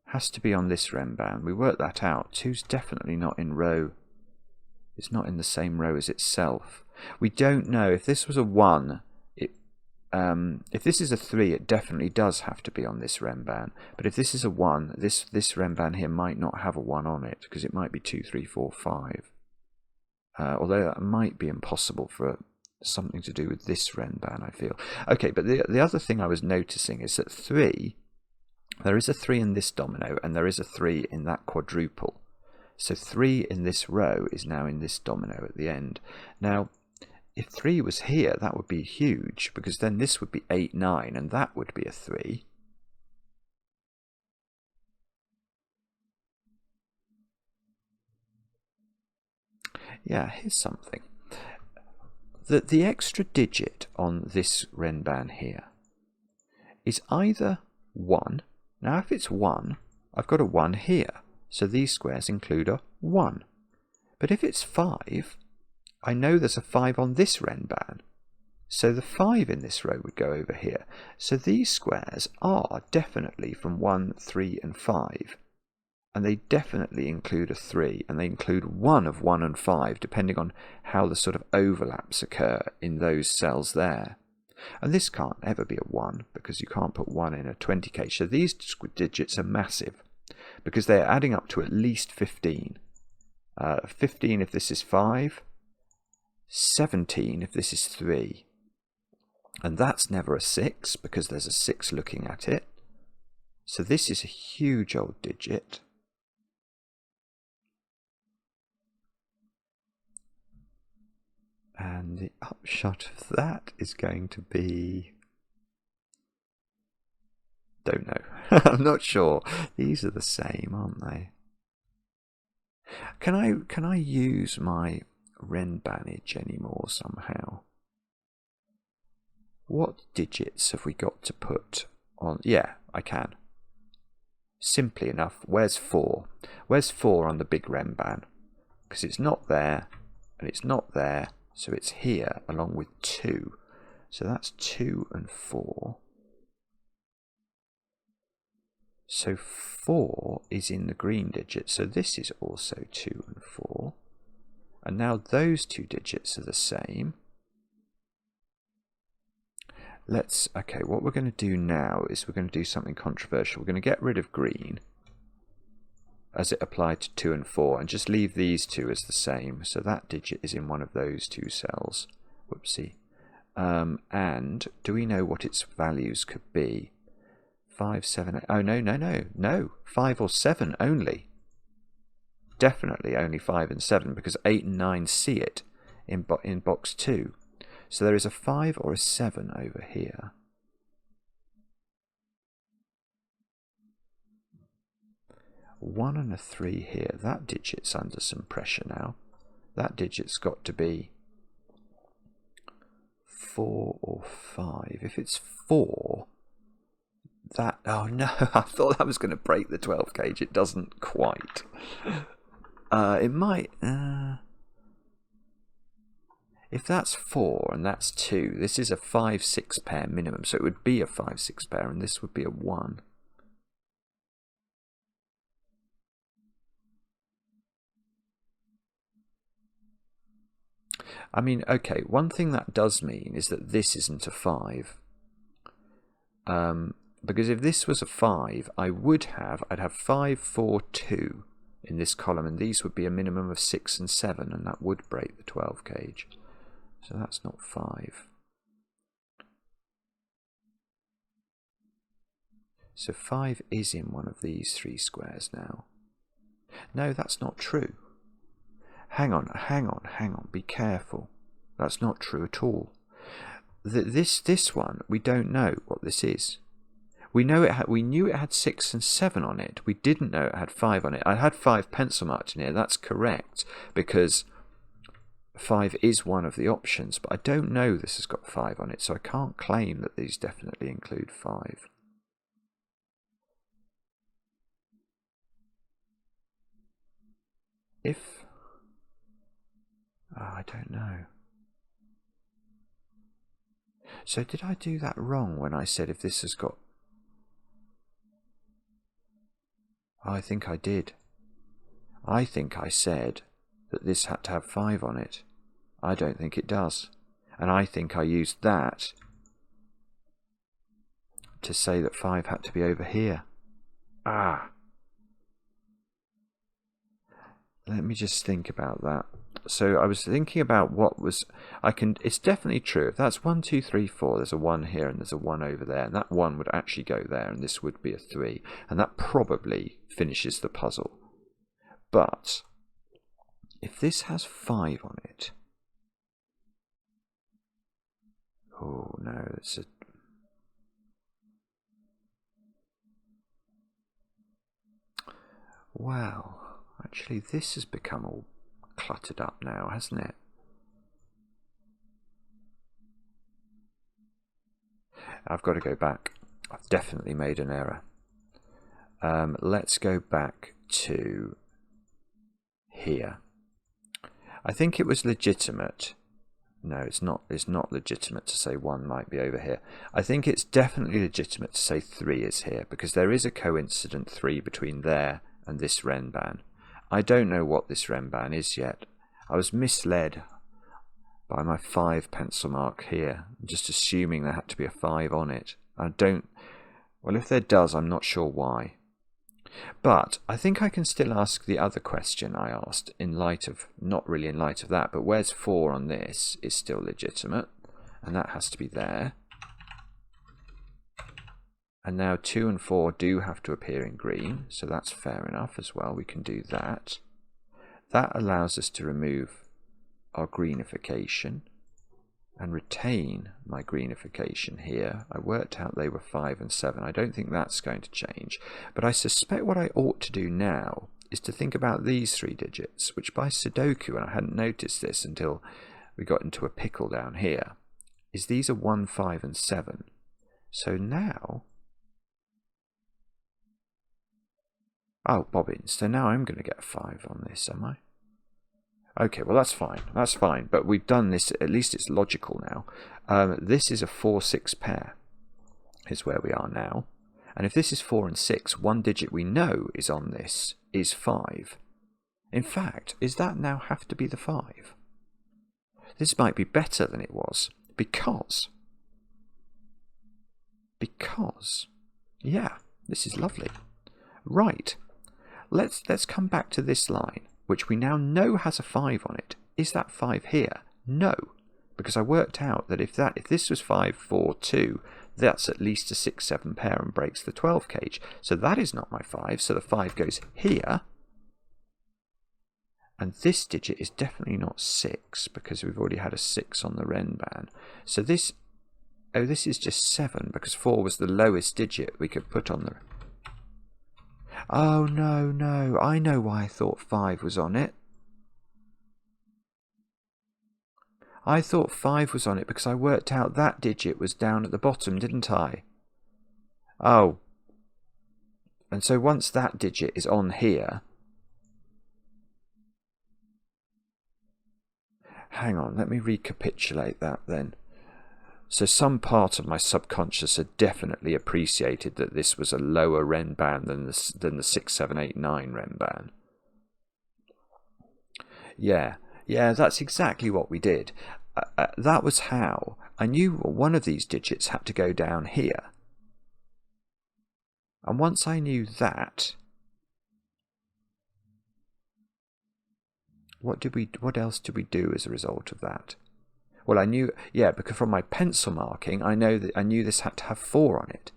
has to be on this renban. We worked that out. 2's definitely not in row. It's not in the same row as itself. We don't know if this was a 1. If this is a 3, it definitely does have to be on this renban. But if this is a 1, this renban here might not have a 1 on it, because it might be 2, 3, 4, 5. Although that might be impossible for something to do with this renban, I feel. Okay, but the other thing I was noticing is that 3, there is a 3 in this domino, and there is a 3 in that quadruple. So 3 in this row is now in this domino at the end. Now, if 3 was here, that would be huge, because then this would be 8, 9, and that would be a 3. Yeah, here's something. The extra digit on this renban here is either 1. Now, if it's 1, I've got a 1 here, so these squares include a 1. But if it's 5, I know there's a 5 on this renban, so the 5 in this row would go over here. So these squares are definitely from 1, 3 and 5, and they definitely include a 3, and they include 1 of 1 and 5, depending on how the sort of overlaps occur in those cells there. And this can't ever be a 1, because you can't put 1 in a 20k. So these digits are massive, because they're adding up to at least 15. 15 if this is 5, 17 if this is 3. And that's never a 6, because there's a 6 looking at it. So this is a huge old digit. And the upshot of that is going to be... don't know. I'm not sure. These are the same, aren't they? Can I use my renbanage anymore somehow? What digits have we got to put on? Yeah, I can. Simply enough. Where's 4? Where's 4 on the big renban? Because it's not there, and it's not there. So it's here along with 2. So that's 2 and 4. So 4 is in the green digit. So this is also 2 and 4. And now those 2 digits are the same. Okay, what we're going to do now is we're going to do something controversial. We're going to get rid of green as it applied to 2 and 4, and just leave these 2 as the same. So that digit is in one of those 2 cells. Whoopsie. And do we know what its values could be? 5, 7, 8. Oh, no. 5 or 7 only. Definitely only 5 and 7, because 8 and 9 see it in box 2. So there is a 5 or a 7 over here. One and a 3 here. That digit's under some pressure now. That digit's got to be 4 or 5. If it's 4, that... oh no, I thought that was going to break the 12 gauge. It doesn't quite. It might... if that's 4 and that's 2, this is a 5-6 pair minimum. So it would be a 5-6 pair, and this would be a 1. I mean, okay, one thing that does mean is that this isn't a 5. Because if this was a 5, I'd have 5, 4, 2 in this column, and these would be a minimum of 6 and 7, and that would break the 12 gauge. So that's not 5. So 5 is in one of these 3 squares now. No, that's not true. Hang on, be careful. That's not true at all. This one, we don't know what this is. We knew it had 6 and 7 on it. We didn't know it had 5 on it. I had 5 pencil marked in here. That's correct, because 5 is one of the options, but I don't know this has got 5 on it, so I can't claim that these definitely include 5. I don't know. So did I do that wrong when I said if this has got... I think I did. I think I said that this had to have 5 on it. I don't think it does. And I think I used that to say that 5 had to be over here. Let me just think about that. So I was thinking about what was... It's definitely true. If that's 1, 2, 3, 4, there's a 1 here and there's a 1 over there. And that 1 would actually go there and this would be a 3. And that probably finishes the puzzle. But if this has 5 on it... Oh no, it's a... Wow. Actually, this has become all cluttered up now, hasn't it? I've got to go back. I've definitely made an error. Let's go back to here. I think it was legitimate. No, it's not. It's not legitimate to say 1 might be over here. I think it's definitely legitimate to say 3 is here, because there is a coincident 3 between there and this Renban. I don't know what this Renban is yet. I was misled by my 5 pencil mark here, just assuming there had to be a 5 on it. I don't... Well, if there does, I'm not sure why. But I think I can still ask the other question I asked in light of... Not really in light of that, but where's 4 on this is still legitimate. And that has to be there. And now 2 and 4 do have to appear in green, so that's fair enough as well. We can do that. That allows us to remove our greenification and retain my greenification here. I worked out they were 5 and 7. I don't think that's going to change. But I suspect what I ought to do now is to think about these 3 digits, which by Sudoku, and I hadn't noticed this until we got into a pickle down here, is these are 1, 5 and 7. So now... Oh, bobbins. So now I'm going to get a 5 on this, am I? Okay, well that's fine. That's fine. But we've done this. At least it's logical now. This is a 4, 6 pair. Is where we are now. And if this is 4 and 6, one digit we know is on this is 5. In fact, does that now have to be the 5? This might be better than it was. Because... Yeah, this is lovely. Right. Let's come back to this line, which we now know has a 5 on it. Is that 5 here? No, because I worked out that if this was 5, 4, 2, that's at least a 6, 7 pair and breaks the 12 cage. So that is not my 5, so the 5 goes here. And this digit is definitely not 6, because we've already had a 6 on the Renban. So this... Oh, this is just 7, because 4 was the lowest digit we could put on the... Oh, no, I know why I thought 5 was on it. I thought 5 was on it because I worked out that digit was down at the bottom, didn't I? Oh. And so once that digit is on here... Hang on, let me recapitulate that then. So some part of my subconscious had definitely appreciated that this was a lower Renban than the 6, 7, 8, 9 Renban. Yeah, that's exactly what we did. That was how. I knew one of these digits had to go down here. And once I knew that... What else did we do as a result of that? Well, I knew, yeah, because from my pencil marking, I knew this had to have 4 on it.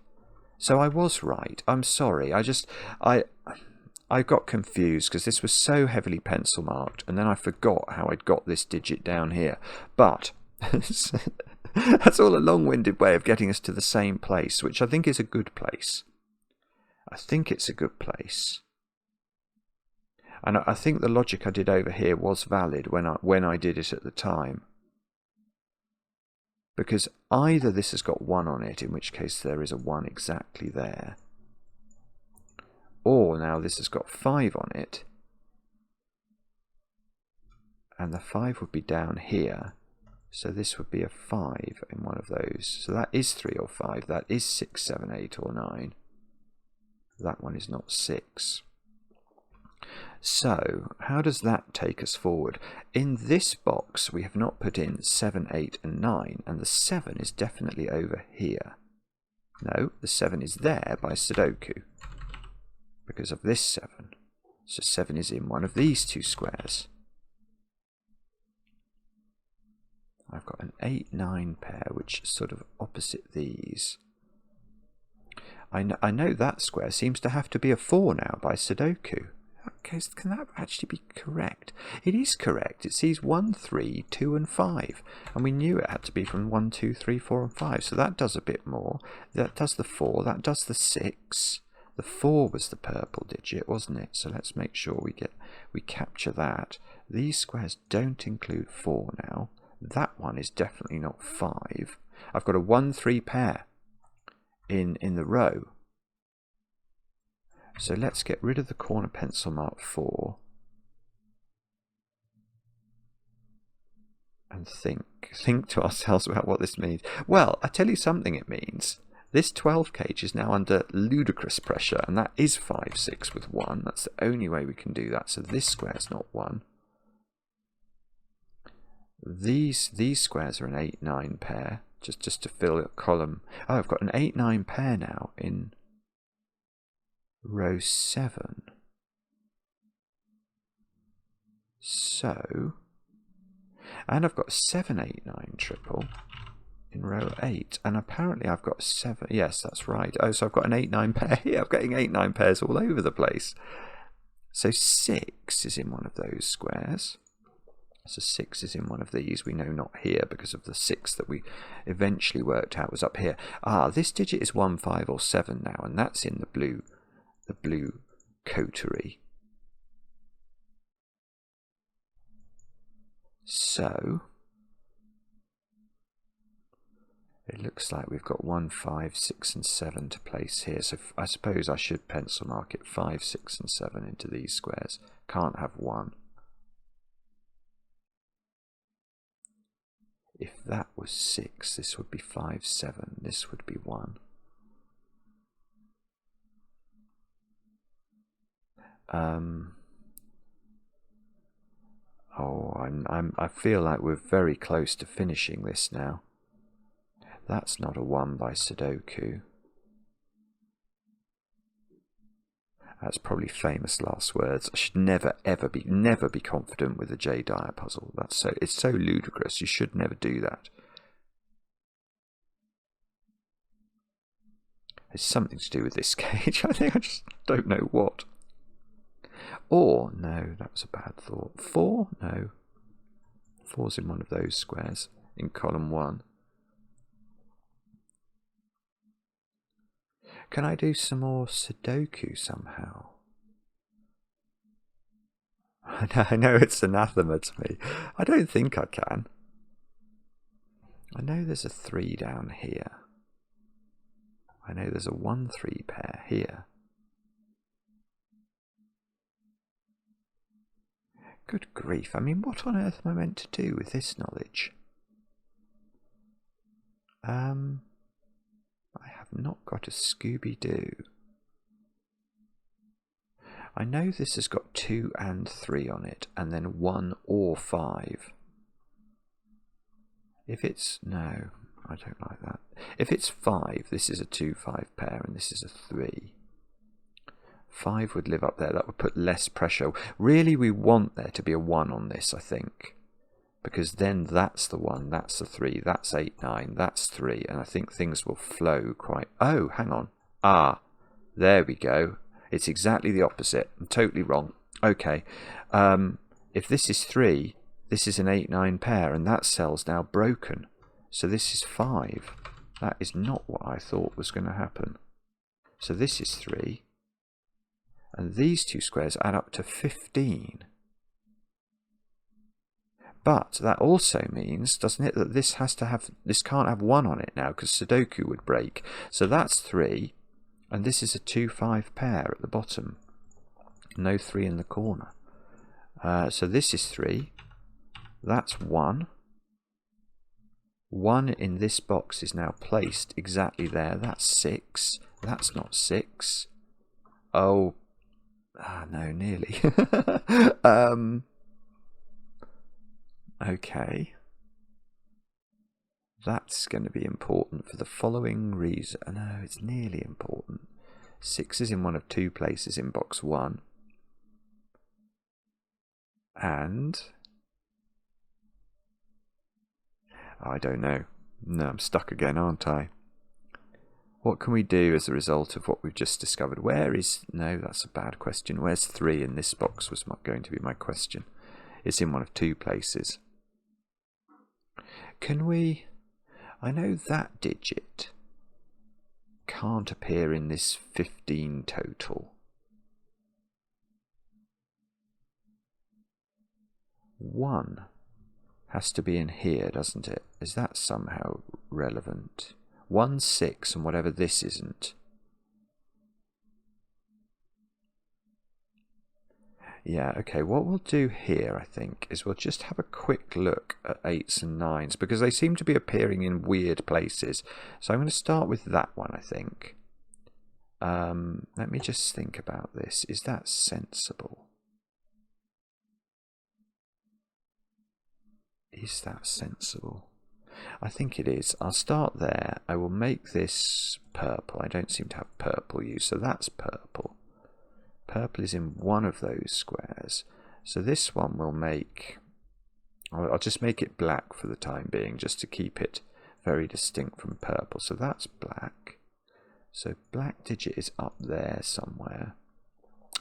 So I was right. I'm sorry. I got confused because this was so heavily pencil marked, and then I forgot how I'd got this digit down here. But that's all a long-winded way of getting us to the same place, which I think is a good place. I think it's a good place. And I think the logic I did over here was valid when I did it at the time. Because either this has got 1 on it, in which case there is a 1 exactly there, or now this has got 5 on it, and the 5 would be down here, so this would be a 5 in one of those. So that is 3 or 5, that is 6, 7, 8 or 9. That one is not 6. So, how does that take us forward? In this box, we have not put in 7, 8 and 9, and the 7 is definitely over here. No, the 7 is there by Sudoku, because of this 7. So 7 is in one of these two squares. I've got an 8, 9 pair, which is sort of opposite these. I know that square seems to have to be a 4 now by Sudoku. Okay, so can that actually be correct? It is correct. It sees 1, 3, 2 and 5. And we knew it had to be from 1, 2, 3, 4 and 5. So that does a bit more. That does the 4. That does the 6. The 4 was the purple digit, wasn't it? So let's make sure we capture that. These squares don't include 4 now. That one is definitely not 5. I've got a 1, 3 pair in the row. So let's get rid of the corner pencil mark 4 and think to ourselves about what this means. Well, I tell you something it means. This 12 gauge is now under ludicrous pressure, and that is 5, 6 with 1. That's the only way we can do that. So this square is not 1. These squares are an 8, 9 pair, just to fill a column. Oh, I've got an 8, 9 pair now in row 7. So, and I've got 7, 8, 9 triple in row 8, and apparently I've got 7. Yes, that's right. Oh, so I've got an 8, 9 pair here. I'm getting 8, 9 pairs all over the place. So 6 is in one of those squares. So 6 is in one of these. We know not here because of the 6 that we eventually worked out was up here. Ah, this digit is 1, 5 or 7 now, and that's in the blue coterie. So it looks like we've got 1, 5, 6 and 7 to place here. So I suppose I should pencil mark it 5, 6 and 7 into these squares. Can't have 1. If that was 6, this would be 5, 7. This would be 1. I feel like we're very close to finishing this now. That's not a 1 by Sudoku. That's probably famous last words. I should never be confident with a J. Dyer puzzle. It's so ludicrous. You should never do that. It's something to do with this cage. I think I just don't know what. Or, no, that was a bad thought. 4? No. 4's in one of those squares in column 1. Can I do some more Sudoku somehow? I know it's anathema to me. I don't think I can. I know there's a 3 down here. I know there's a 1, 3 pair here. Good grief, I mean, what on earth am I meant to do with this knowledge? I have not got a Scooby-Doo. I know this has got 2 and 3 on it, and then 1 or 5. If it's... no, I don't like that. If it's 5, this is a 2, 5 pair, and this is a 3. 5 would live up there. That would put less pressure. Really, we want there to be a 1 on this, I think. Because then that's the 1, that's the 3, that's 8, 9, that's 3. And I think things will flow quite... oh, hang on. Ah, there we go. It's exactly the opposite. I'm totally wrong. Okay. If this is 3, this is an 8-9 pair, and that cell's now broken. So this is 5. That is not what I thought was going to happen. So this is 3. And these two squares add up to 15. But that also means, doesn't it, that this can't have 1 on it now, because Sudoku would break. So that's 3, and this is a 2-5 pair at the bottom. No 3 in the corner. So this is 3. That's 1. 1 in this box is now placed exactly there. That's 6. That's not 6. Oh, no, nearly. Okay. That's going to be important for the following reason. No, it's nearly important. 6 is in one of 2 places in box 1. And I don't know. No, I'm stuck again, aren't I? What can we do as a result of what we've just discovered? Where is... No, that's a bad question. Where's 3 in this box was going to be my question. It's in one of 2 places. Can we... I know that digit can't appear in this 15 total. 1 has to be in here, doesn't it? Is that somehow relevant? 1, 6, and whatever this isn't. Yeah, okay, what we'll do here, I think, is we'll just have a quick look at 8s and 9s, because they seem to be appearing in weird places. So I'm going to start with that one, I think. Let me just think about this. Is that sensible? Is that sensible? I think it is. I'll start there. I will make this purple. I don't seem to have purple used, so that's purple. Purple is in one of those squares. So this one will make... I'll just make it black for the time being, just to keep it very distinct from purple. So that's black. So black digit is up there somewhere.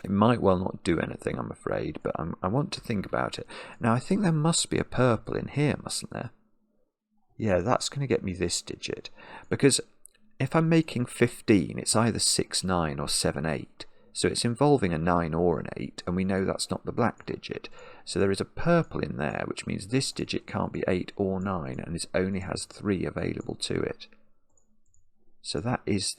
It might well not do anything, I'm afraid, but I want to think about it. Now, I think there must be a purple in here, mustn't there? Yeah, that's going to get me this digit. Because if I'm making 15, it's either 6, 9 or 7, 8. So it's involving a 9 or an 8, and we know that's not the black digit. So there is a purple in there, which means this digit can't be 8 or 9, and it only has 3 available to it. So that is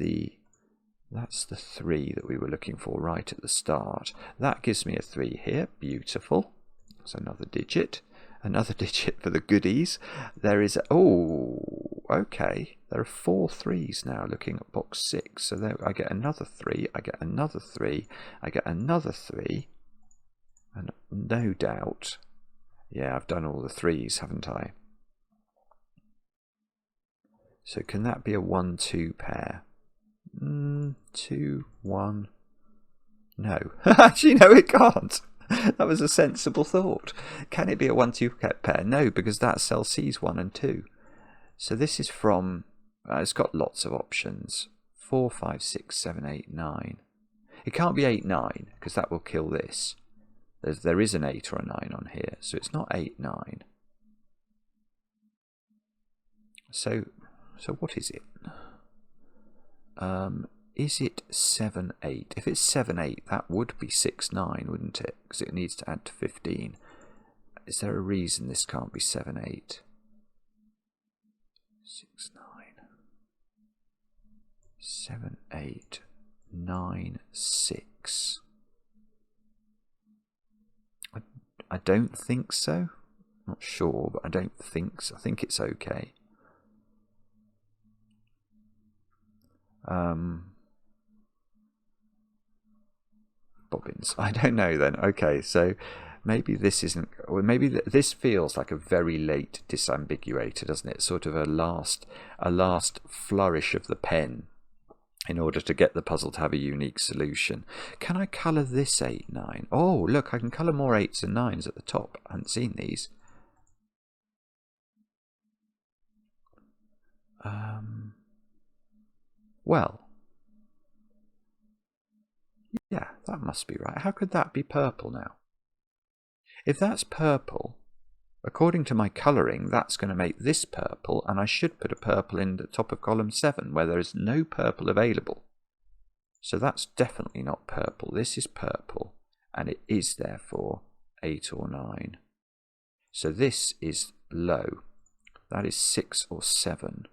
that's the 3 that we were looking for right at the start. That gives me a 3 here. Beautiful. That's another digit. Another digit for the goodies. There is... Oh, okay. There are 4 3s now looking at box 6. So there, I get another 3. I get another 3. I get another 3. And no doubt... Yeah, I've done all the 3s, haven't I? So can that be a 1, 2 pair? 2, 1. No. Actually, no, it can't. That was a sensible thought. Can it be a 1, 2 pair? No, because that cell sees 1 and 2. So this is from... it's got lots of options. 4, 5, 6, 7, 8, 9. It can't be 8, 9, because that will kill this. There is an 8 or a 9 on here, so it's not 8, 9. So what is it? Is it 7, 8? If it's 7, 8, that would be 6, 9, wouldn't it? Because it needs to add to 15. Is there a reason this can't be 7, 8? 6, 9. 7, 8, 9, 6. I don't think so. Not sure, but I don't think so. I think it's okay. Bobbins. I don't know then. Okay, so maybe this isn't... Or maybe this feels like a very late disambiguator, doesn't it? Sort of a last flourish of the pen in order to get the puzzle to have a unique solution. Can I colour this 8, 9? Oh, look, I can colour more 8s and 9s at the top. I hadn't seen these. Well, Yeah, that must be right. How could that be purple now? If that's purple, according to my colouring, that's going to make this purple, and I should put a purple in the top of column 7 where there is no purple available. So that's definitely not purple. This is purple, and it is therefore 8 or 9. So this is low. That is 6 or 7.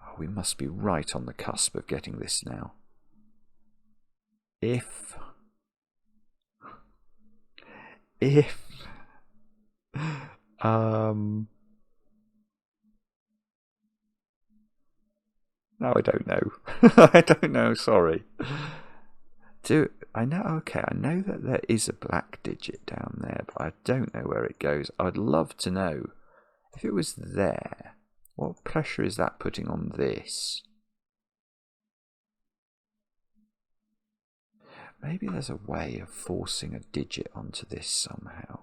Oh, we must be right on the cusp of getting this now. If no, I don't know. I don't know, sorry. I know, okay, I know that there is a black digit down there, but I don't know where it goes. I'd love to know if it was there. What pressure is that putting on this? Maybe there's a way of forcing a digit onto this somehow.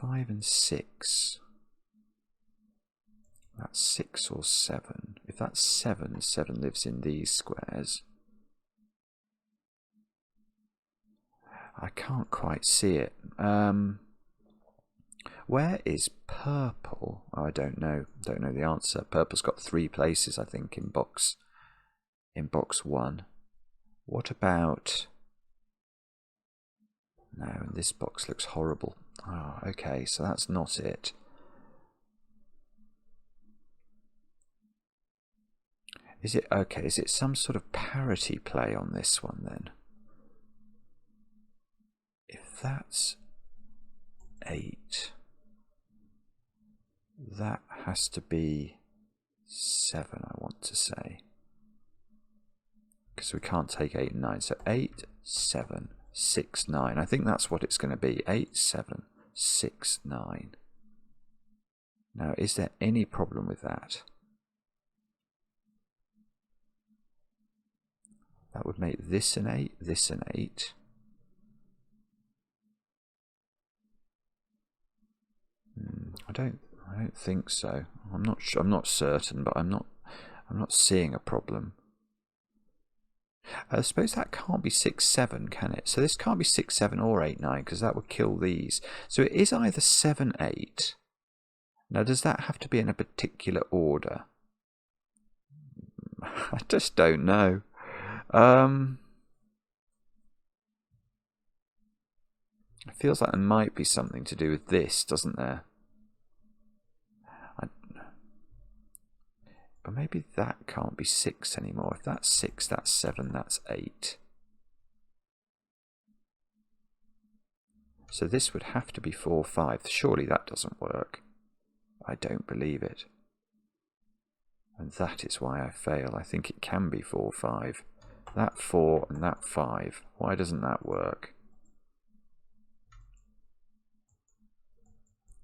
5 and 6. That's 6 or 7. If that's 7, 7 lives in these squares. I can't quite see it. Where is purple? Oh, I don't know. Don't know the answer. Purple's got 3 places, I think, in box 1. What about... No, this box looks horrible. Oh, okay, so that's not it. Is it okay? Is it some sort of parity play on this one then? If that's 8, that has to be 7, I want to say. Because we can't take 8 and 9. So 8, 7, 6, 9. I think that's what it's going to be. 8, 7, 6, 9. Now, is there any problem with that? That would make this an 8, this an 8. I don't think so. I'm not certain, but I'm not seeing a problem. I suppose that can't be 6, 7, can it? So this can't be 6, 7 or 8, 9 because that would kill these. So it is either 7, 8. Now does that have to be in a particular order? I just don't know. It feels like there might be something to do with this, doesn't there? But maybe that can't be 6 anymore. If that's 6, that's 7, that's 8. So this would have to be 4, 5. Surely that doesn't work. I don't believe it. And that is why I fail. I think it can be 4, 5. That 4 and that 5. Why doesn't that work?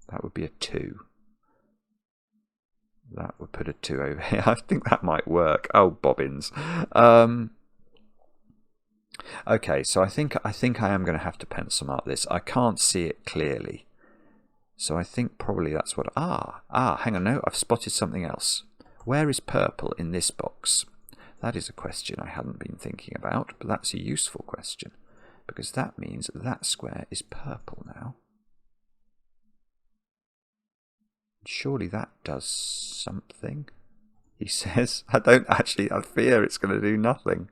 That would be a 2. That would put a 2 over here. I think that might work. Oh, bobbins. Okay, so I think I am going to have to pencil mark this. I can't see it clearly. So I think probably that's what... hang on, no, I've spotted something else. Where is purple in this box? That is a question I hadn't been thinking about, but that's a useful question, because that means that square is purple now. Surely that does something, he says. I fear it's going to do nothing.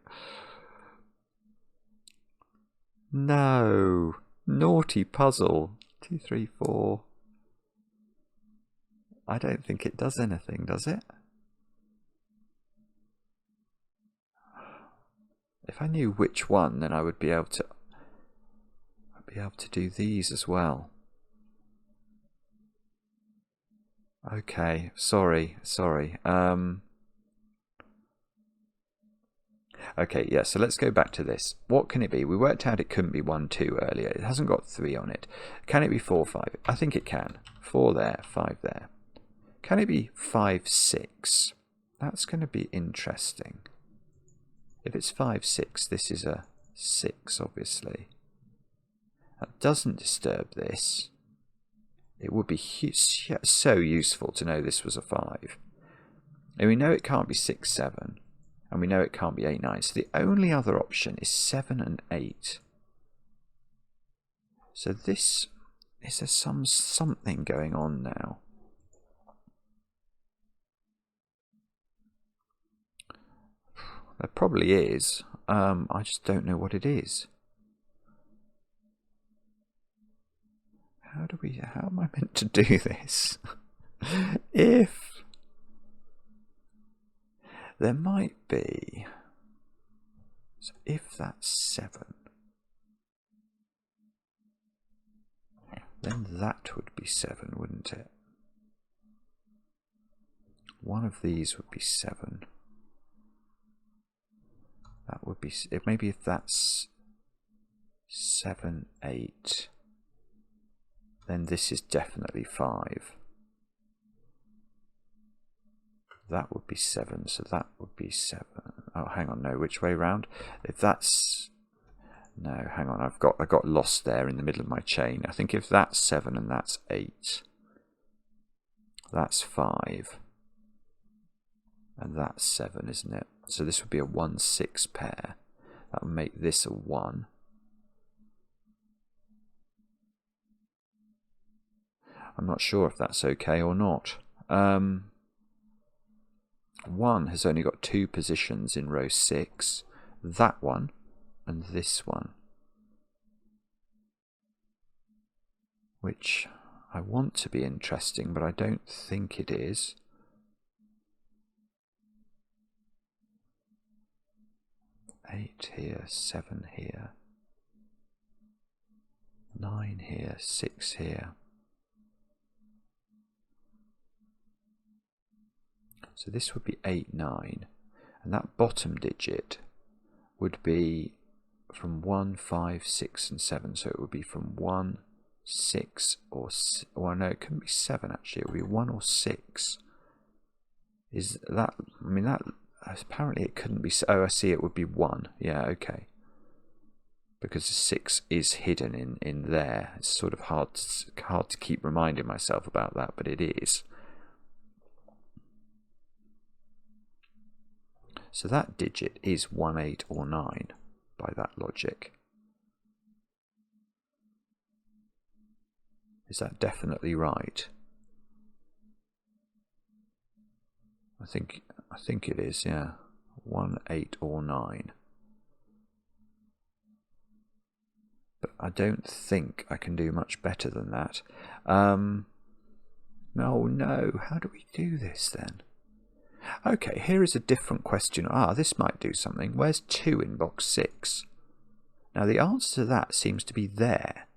No, naughty puzzle. 2, 3, 4. I don't think it does anything, does it? If I knew which one, then I would be able to do these as well. Okay, sorry. Okay, yeah, so let's go back to this. What can it be? We worked out it couldn't be 1, 2 earlier. It hasn't got 3 on it. Can it be 4, 5? I think it can. 4 there, 5 there. Can it be 5, 6? That's going to be interesting. If it's 5, 6, this is a 6, obviously. That doesn't disturb this. It would be so useful to know this was a 5. And we know it can't be 6, 7. And we know it can't be 8, 9. So the only other option is 7 and 8. So this, is there something going on now? There probably is. I just don't know what it is. How am I meant to do this? If there might be, so if that's 7, then that would be 7, wouldn't it? One of these would be 7. That would be, maybe if that's 7, 8, then this is definitely 5. That would be 7, so that would be 7. Oh, hang on, no, which way round? If that's, no, hang on, I got lost there in the middle of my chain. I think if that's 7 and that's 8, that's 5, and that's 7, isn't it? So this would be a 1, 6 pair. That would make this a 1. I'm not sure if that's okay or not. 1 has only got 2 positions in row 6. That one and this one. Which I want to be interesting, but I don't think it is. Eight here, 7 here, 9 here, 6 here. So this would be 8, 9, and that bottom digit would be from 1, 5, 6 and 7, so it would be from 1, 6 or, well no, it couldn't be 7 actually, it would be 1 or 6. Is that, I mean that, apparently it couldn't be, oh I see, it would be 1, yeah, okay. Because the 6 is hidden in there. It's sort of hard to keep reminding myself about that, but it is. So that digit is 1, 8 or 9 by that logic. Is that definitely right? I think it is, yeah. 1, 8 or 9. But I don't think I can do much better than that. No, how do we do this then? Okay, here is a different question. This might do something. Where's 2 in box 6? Now the answer to that seems to be there,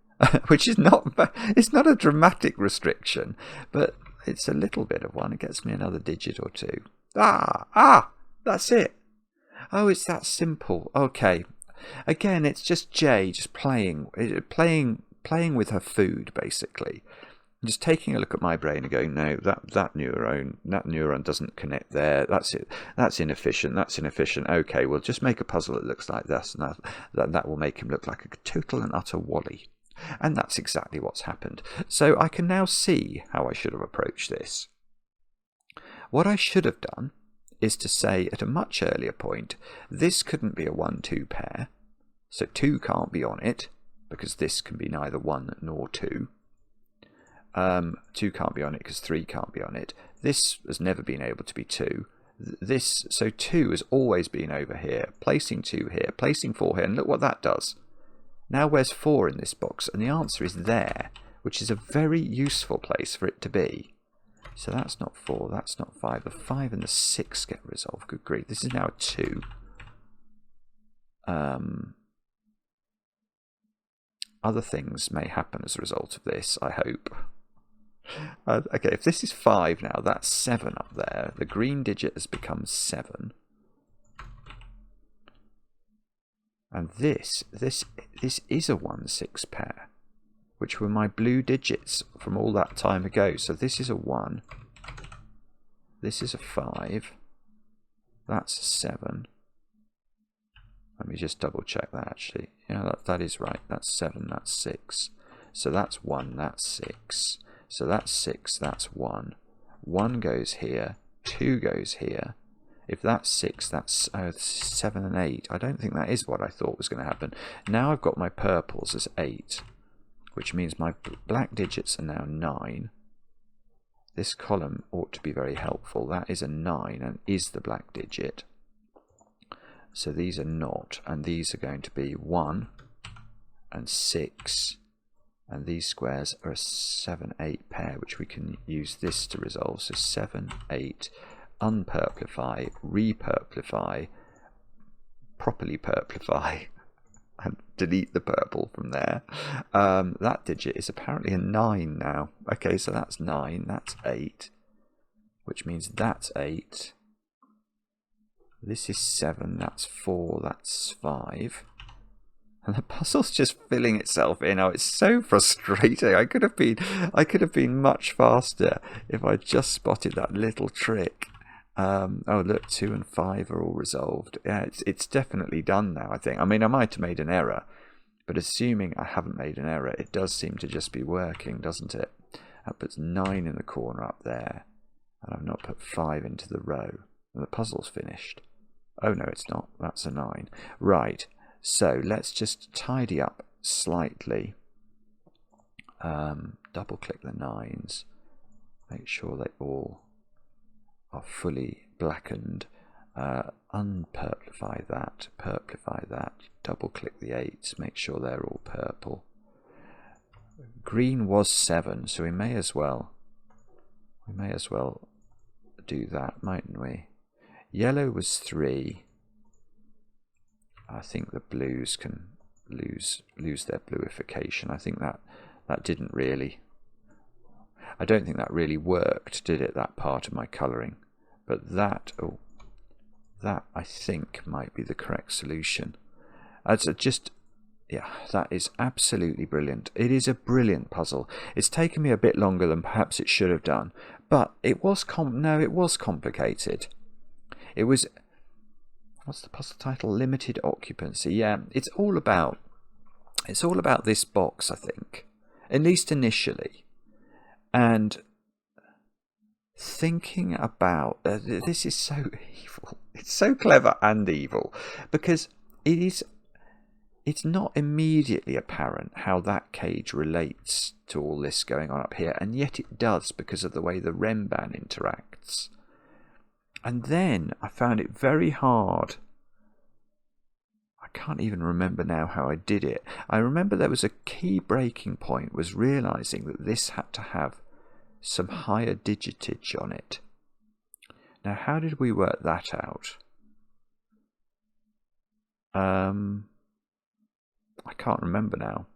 which is not, it's not a dramatic restriction, but it's a little bit of one. It gets me another digit or 2. That's it. Oh, it's that simple. Okay. Again, it's just J just playing with her food, basically. Just taking a look at my brain and going, no, that neuron doesn't connect there. That's it. That's inefficient. That's inefficient. Okay, well, just make a puzzle that looks like this, and that will make him look like a total and utter wally. And that's exactly what's happened. So I can now see how I should have approached this. What I should have done is to say at a much earlier point, this couldn't be a 1, 2 pair, so 2 can't be on it, because this can be neither 1 nor 2. 2 can't be on it because 3 can't be on it. This has never been able to be 2. So 2 has always been over here, placing 2 here, placing 4 here, and look what that does. Now where's 4 in this box? And the answer is there, which is a very useful place for it to be. So that's not 4, that's not 5. The 5 and the 6 get resolved. Good grief. This is now a 2. Other things may happen as a result of this, I hope. Okay, if this is 5 now, that's 7 up there. The green digit has become 7. And this is a 1, 6 pair, which were my blue digits from all that time ago. So this is a 1. This is a 5. That's a 7. Let me just double check that actually. Yeah, that is right. That's 7, that's 6. So that's 1, that's 6. So that's 6, that's 1. 1 goes here, 2 goes here. If that's 6, that's 7 and 8. I don't think that is what I thought was going to happen. Now I've got my purples as 8, which means my black digits are now 9. This column ought to be very helpful. That is a 9 and is the black digit. So these are not, and these are going to be 1 and 6, and these squares are a 7, 8 pair, which we can use this to resolve. So 7, 8, unpurplify, repurplify, properly purplify, and delete the purple from there. That digit is apparently a 9 now. Okay, so that's 9, that's 8, which means that's 8. This is 7, that's 4, that's 5. And the puzzle's just filling itself in. Oh, it's so frustrating. I could have been much faster if I just spotted that little trick. Oh, look, 2 and 5 are all resolved. Yeah, it's definitely done now, I think. I mean, I might have made an error, but assuming I haven't made an error, it does seem to just be working, doesn't it? That puts 9 in the corner up there, and I've not put 5 into the row. And the puzzle's finished. Oh, no, it's not. That's a 9. Right, so let's just tidy up slightly. Double-click the 9s. Make sure they all are fully blackened. Unpurplify that, purplify that, double click the 8s, make sure they're all purple. Green was 7, so we may as well do that, mightn't we? Yellow was 3. I think the blues can lose their bluification. I think that didn't really, I don't think that really worked, did it, that part of my colouring? But that I think might be the correct solution. Yeah, that is absolutely brilliant. It is a brilliant puzzle. It's taken me a bit longer than perhaps it should have done, but it was complicated. It was, what's the puzzle title? Limited occupancy. Yeah, it's all about this box, I think, at least initially. And thinking about this is so evil. It's so clever and evil, because it's not immediately apparent how that cage relates to all this going on up here, and yet it does because of the way the Remban interacts. And then I found it very hard. I can't even remember now how I did it. I remember there was a key breaking point, was realizing that this had to have some higher digitage on it. Now, how did we work that out? I can't remember now.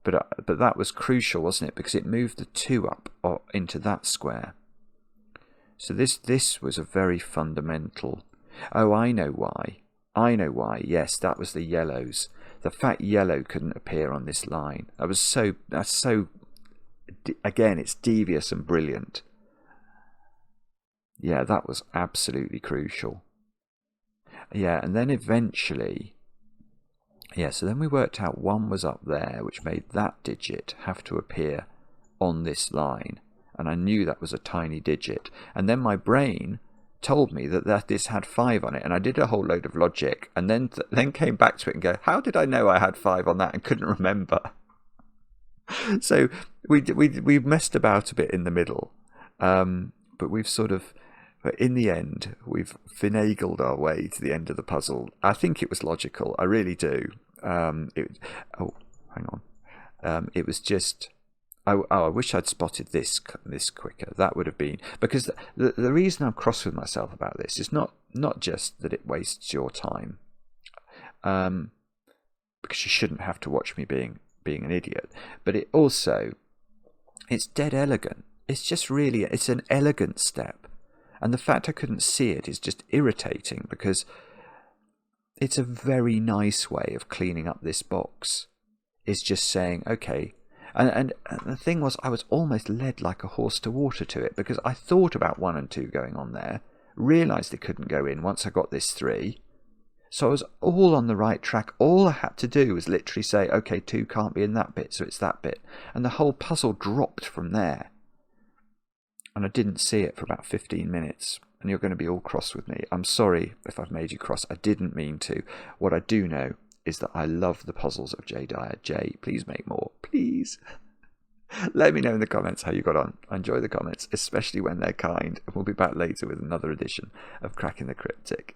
But that was crucial, wasn't it? Because it moved the 2 up into that square. So this was a very fundamental. Oh, I know why. Yes, that was the yellows. The fact yellow couldn't appear on this line. That's so. Again, it's devious and brilliant. Yeah, that was absolutely crucial. Yeah, and then eventually, so then we worked out 1 was up there, which made that digit have to appear on this line. And I knew that was a tiny digit. And then my brain told me that this had 5 on it, and I did a whole load of logic, and then came back to it and go, how did I know I had 5 on that and couldn't remember? So we messed about a bit in the middle, but in the end we've finagled our way to the end of the puzzle. I think it was logical, I really do. It was just, I wish I'd spotted this quicker. That would have been, because the reason I'm cross with myself about this is not just that it wastes your time, because you shouldn't have to watch me being an idiot, but it's dead elegant. It's an elegant step, and the fact I couldn't see it is just irritating, because it's a very nice way of cleaning up this box. It's just saying, okay, and the thing was, I was almost led like a horse to water to it, because I thought about 1 and 2 going on there, realised it couldn't go in once I got this 3. So I was all on the right track. All I had to do was literally say, okay, 2 can't be in that bit, so it's that bit. And the whole puzzle dropped from there. And I didn't see it for about 15 minutes. and you're going to be all cross with me. I'm sorry if I've made you cross. I didn't mean to. What I do know is that I love the puzzles of J. Dyer. Jay, please make more, please. Let me know in the comments how you got on. I enjoy the comments, especially when they're kind, and we'll be back later with another edition of Cracking the Cryptic.